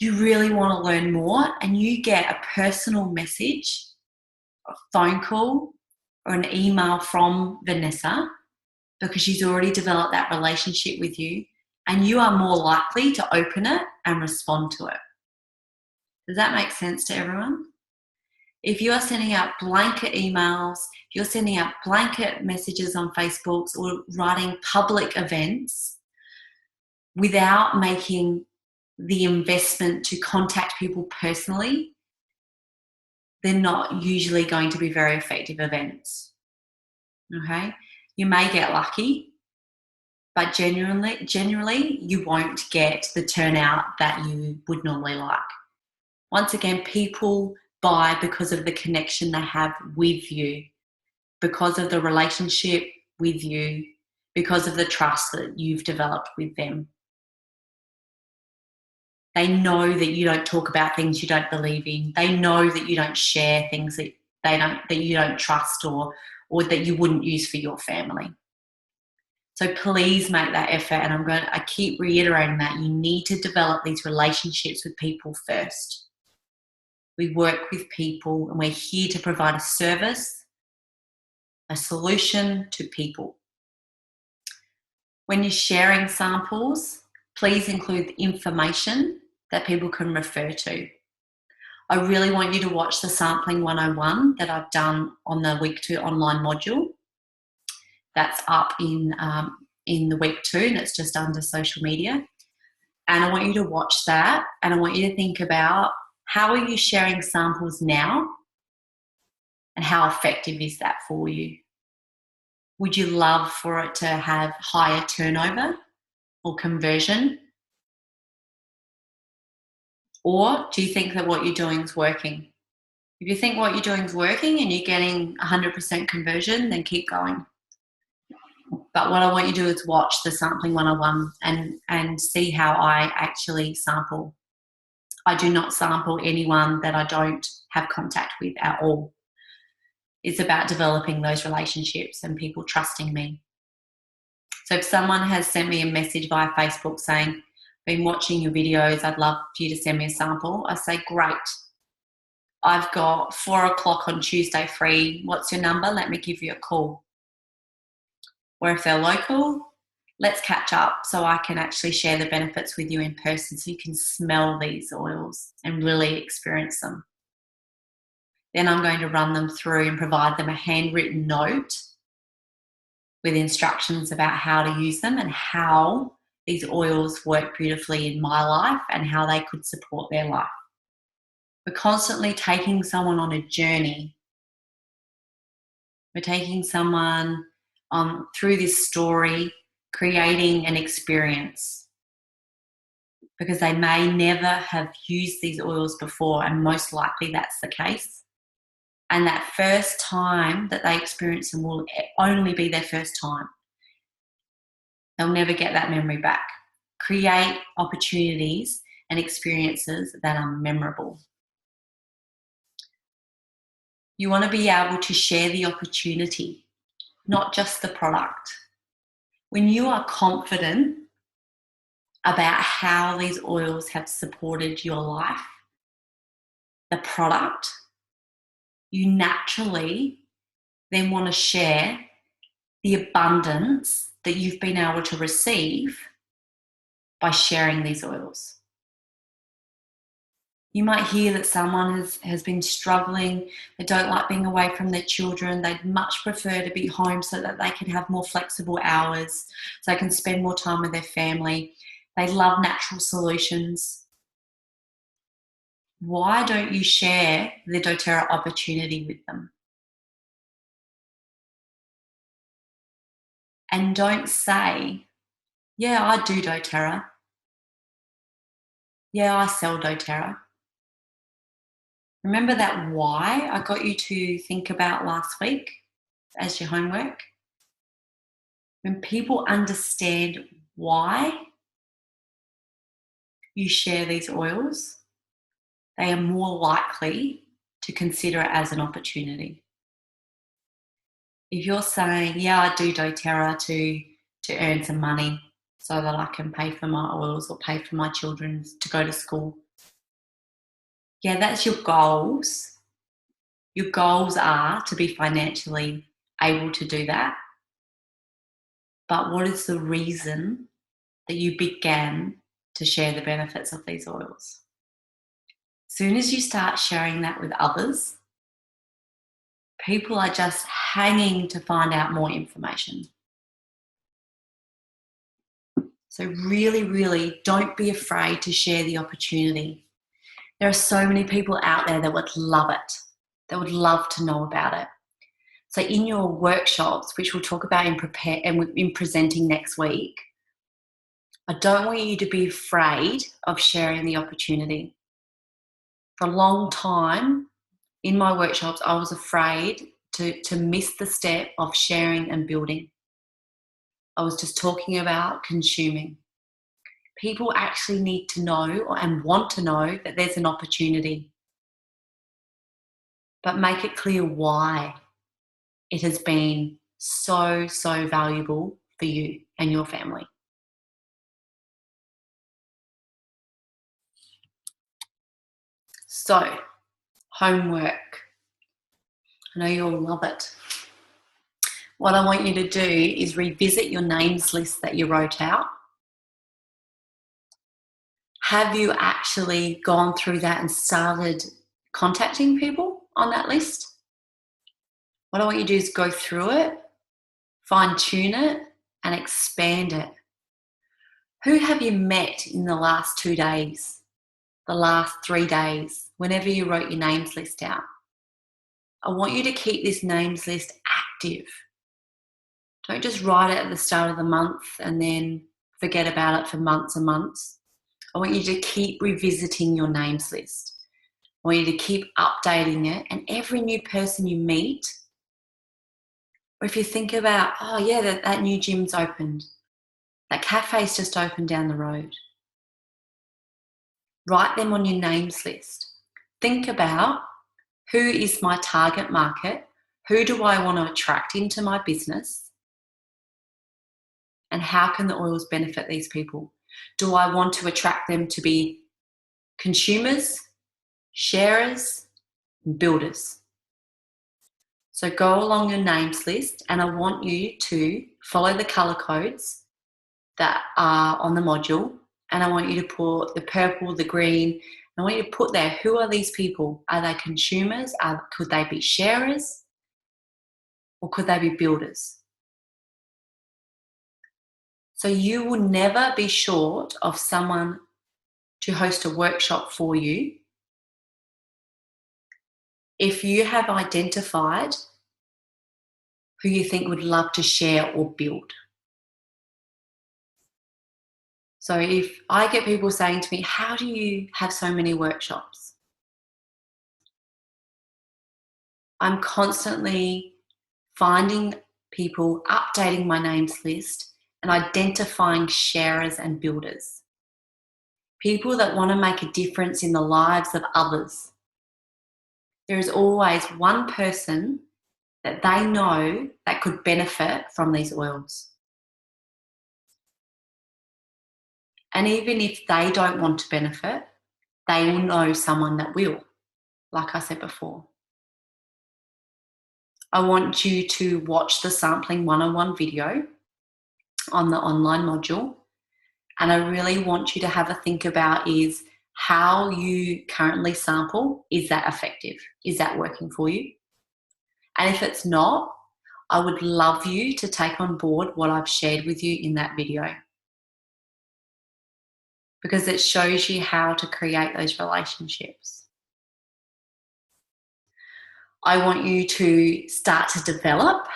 you really want to learn more, and you get a personal message, a phone call or an email from Vanessa because she's already developed that relationship with you, and you are more likely to open it and respond to it. Does that make sense to everyone? If you are sending out blanket emails, if you're sending out blanket messages on Facebook or writing public events without making the investment to contact people personally, they're not usually going to be very effective events. Okay? You may get lucky, but generally you won't get the turnout that you would normally like. Once again, people buy because of the connection they have with you. because of the relationship with you, because of the trust that you've developed with them. They know that you don't talk about things you don't believe in. They know that you don't share things that you don't trust or that you wouldn't use for your family. So please make that effort. And I keep reiterating that you need to develop these relationships with people first. We work with people and we're here to provide a service, a solution to people. When you're sharing samples, please include information that people can refer to. I really want you to watch the Sampling 101 that I've done on the Week 2 online module. That's up in the Week 2, and it's just under social media. And I want you to watch that, and I want you to think about, how are you sharing samples now, and how effective is that for you? Would you love for it to have higher turnover or conversion? Or do you think that what you're doing is working? If you think what you're doing is working and you're getting 100% conversion, then keep going. But what I want you to do is watch the Sampling 101 and see how I actually sample. I do not sample anyone that I don't have contact with at all. It's about developing those relationships and people trusting me. So if someone has sent me a message via Facebook saying, been watching your videos, I'd love for you to send me a sample, I say, great. I've got 4 o'clock on Tuesday free. What's your number? Let me give you a call. Or if they're local, let's catch up so I can actually share the benefits with you in person so you can smell these oils and really experience them. Then I'm going to run them through and provide them a handwritten note with instructions about how to use them and how these oils work beautifully in my life and how they could support their life. We're constantly taking someone on a journey. We're taking someone through this story, creating an experience, because they may never have used these oils before, and most likely that's the case. And that first time that they experience them will only be their first time. They'll never get that memory back. Create opportunities and experiences that are memorable. You want to be able to share the opportunity, not just the product. When you are confident about how these oils have supported your life, the product, you naturally then want to share the abundance that you've been able to receive by sharing these oils. You might hear that someone has been struggling, they don't like being away from their children, they'd much prefer to be home so that they can have more flexible hours, so they can spend more time with their family. They love natural solutions. Why don't you share the doTERRA opportunity with them? And don't say, yeah, I do doTERRA. Yeah, I sell doTERRA. Remember that why I got you to think about last week as your homework? When people understand why you share these oils, they are more likely to consider it as an opportunity. If you're saying, yeah, I do doTERRA to earn some money so that I can pay for my oils or pay for my children to go to school, yeah, that's your goals. Your goals are to be financially able to do that. But what is the reason that you began to share the benefits of these oils? As soon as you start sharing that with others, people are just hanging to find out more information. So really, really don't be afraid to share the opportunity. There are so many people out there that would love it. They would love to know about it. So in your workshops, which we'll talk about in presenting next week, I don't want you to be afraid of sharing the opportunity. For a long time in my workshops, I was afraid to miss the step of sharing and building. I was just talking about consuming. People actually need to know and want to know that there's an opportunity. But make it clear why it has been so, so valuable for you and your family. So, homework. I know you'll love it. What I want you to do is revisit your names list that you wrote out. Have you actually gone through that and started contacting people on that list? What I want you to do is go through it, fine-tune it, and expand it. Who have you met in the last 2 days, the last 3 days, whenever you wrote your names list out? I want you to keep this names list active. Don't just write it at the start of the month and then forget about it for months and months. I want you to keep revisiting your names list. I want you to keep updating it, and every new person you meet, or if you think about, oh yeah, that new gym's opened, that cafe's just opened down the road, write them on your names list. Think about, who is my target market? Who do I want to attract into my business? And how can the oils benefit these people? Do I want to attract them to be consumers, sharers, and builders? So go along your names list, and I want you to follow the color codes that are on the module, and I want you to put the purple, the green. I want you to put there, who are these people? Are they consumers? Could they be sharers? Or could they be builders? So you will never be short of someone to host a workshop for you if you have identified who you think would love to share or build. So if I get people saying to me, how do you have so many workshops? I'm constantly finding people, updating my names list, and identifying sharers and builders. People that want to make a difference in the lives of others. There is always one person that they know that could benefit from these oils. And even if they don't want to benefit, they will know someone that will, like I said before. I want you to watch the sampling 101 video on the online module. And I really want you to have a think about is how you currently sample, is that effective? Is that working for you? And if it's not, I would love you to take on board what I've shared with you in that video, because it shows you how to create those relationships. I want you to start to develop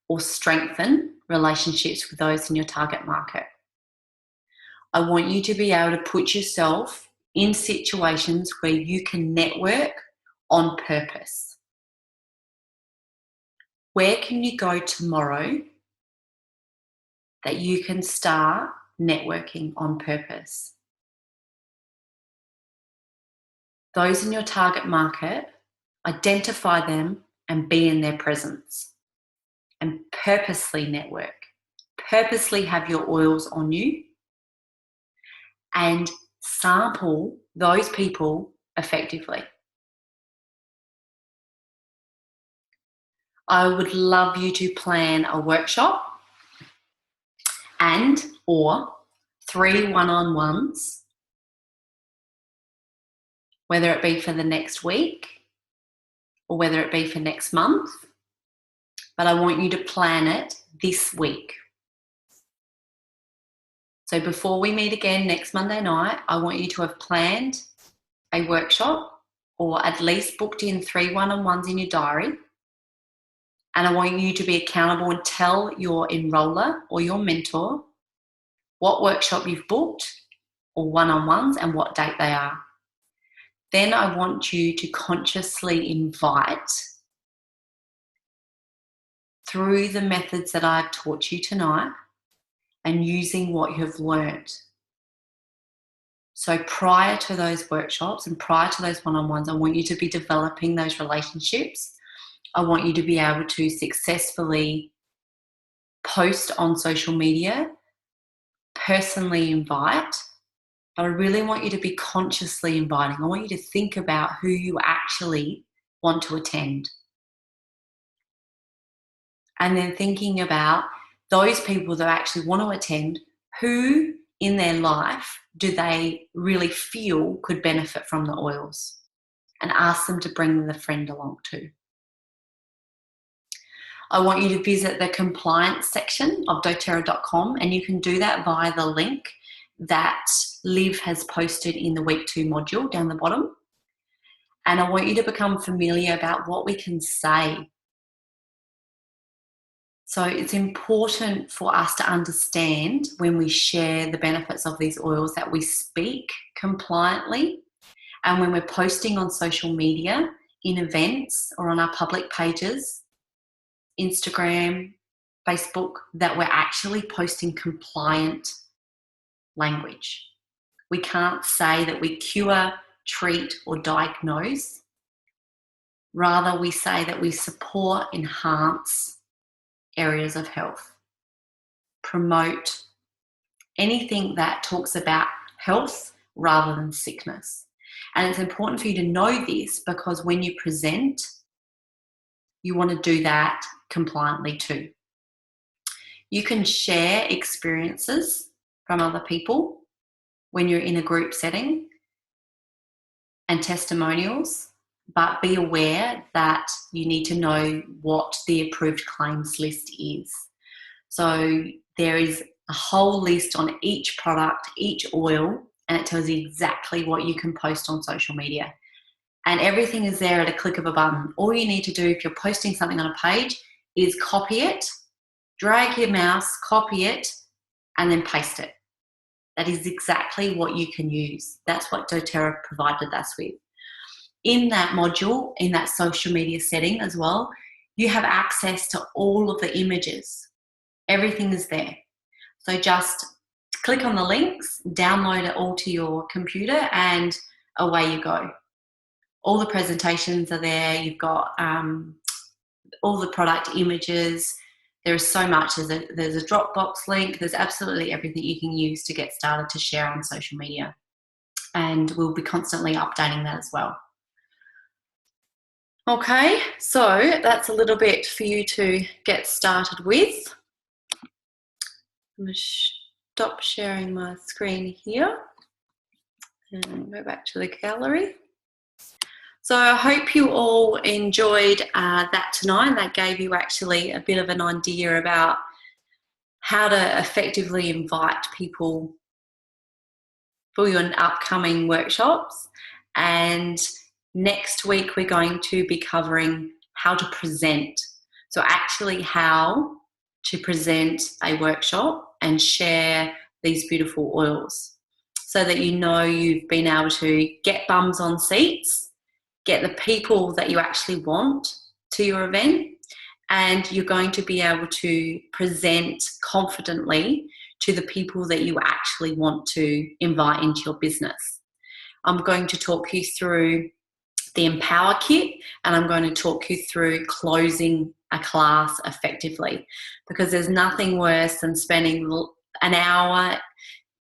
or strengthen relationships with those in your target market. I want you to be able to put yourself in situations where you can network on purpose. Where can you go tomorrow that you can start networking on purpose? Those in your target market, identify them and be in their presence. And purposely network. Purposely have your oils on you. And sample those people effectively. I would love you to plan a workshop and or 3 one-on-ones, whether it be for the next week or whether it be for next month, but I want you to plan it this week. So before we meet again next Monday night, I want you to have planned a workshop or at least booked in 3 one-on-ones in your diary. And I want you to be accountable and tell your enroller or your mentor what workshop you've booked or one-on-ones and what date they are. Then I want you to consciously invite through the methods that I've taught you tonight and using what you have learned. So prior to those workshops and prior to those one-on-ones, I want you to be developing those relationships. I want you to be able to successfully post on social media, personally invite, but I really want you to be consciously inviting. I want you to think about who you actually want to attend. And then thinking about those people that actually want to attend, who in their life do they really feel could benefit from the oils? And ask them to bring the friend along too. I want you to visit the compliance section of doTERRA.com, and you can do that via the link that Liv has posted in the week 2 module down the bottom. And I want you to become familiar about what we can say. So it's important for us to understand when we share the benefits of these oils that we speak compliantly, and when we're posting on social media, in events or on our public pages, Instagram, Facebook, that we're actually posting compliant language. We can't say that we cure, treat, or diagnose. Rather, we say that we support, enhance areas of health, promote anything that talks about health rather than sickness. And it's important for you to know this, because when you present, you want to do that compliantly too. You can share experiences from other people when you're in a group setting and testimonials, but be aware that you need to know what the approved claims list is. So there is a whole list on each product, each oil, and it tells you exactly what you can post on social media. And everything is there at a click of a button. All you need to do if you're posting something on a page is copy it, drag your mouse, copy it, and then paste it. That is exactly what you can use. That's what doTERRA provided us with. In that module, in that social media setting as well, you have access to all of the images. Everything is there. So just click on the links, download it all to your computer, and away you go. All the presentations are there. You've got all the product images. There is so much. There's a Dropbox link. There's absolutely everything you can use to get started to share on social media. And we'll be constantly updating that as well. Okay, so that's a little bit for you to get started with. I'm going to stop sharing my screen here and go back to the gallery. So I hope you all enjoyed that tonight. That gave you actually a bit of an idea about how to effectively invite people for your upcoming workshops. And next week we're going to be covering how to present. So actually how to present a workshop and share these beautiful oils, so that you know you've been able to get bums on seats, get the people that you actually want to your event, and you're going to be able to present confidently to the people that you actually want to invite into your business. I'm going to talk you through the Empower Kit, and I'm going to talk you through closing a class effectively, because there's nothing worse than spending an hour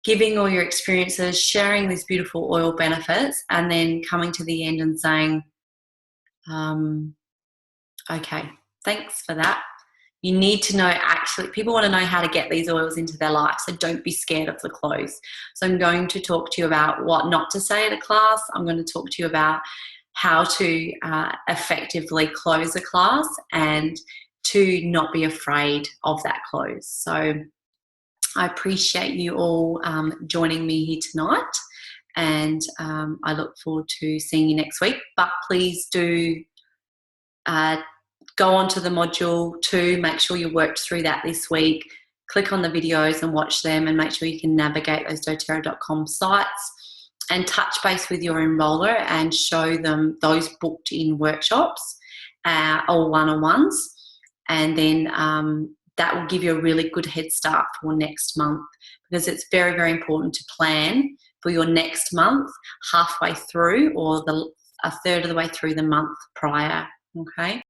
giving all your experiences, sharing these beautiful oil benefits, and then coming to the end and saying, okay, thanks for that. You need to know, actually, people want to know how to get these oils into their life, so don't be scared of the close. So I'm going to talk to you about what not to say at a class. I'm going to talk to you about how to effectively close a class and to not be afraid of that close. So I appreciate you all joining me here tonight, and I look forward to seeing you next week. But please do go on to the module 2, make sure you worked through that this week, click on the videos and watch them, and make sure you can navigate those doTERRA.com sites and touch base with your enroller and show them those booked in workshops or one-on-ones, and then that will give you a really good head start for next month, because it's very, very important to plan for your next month halfway through, or a third of the way through the month prior. Okay.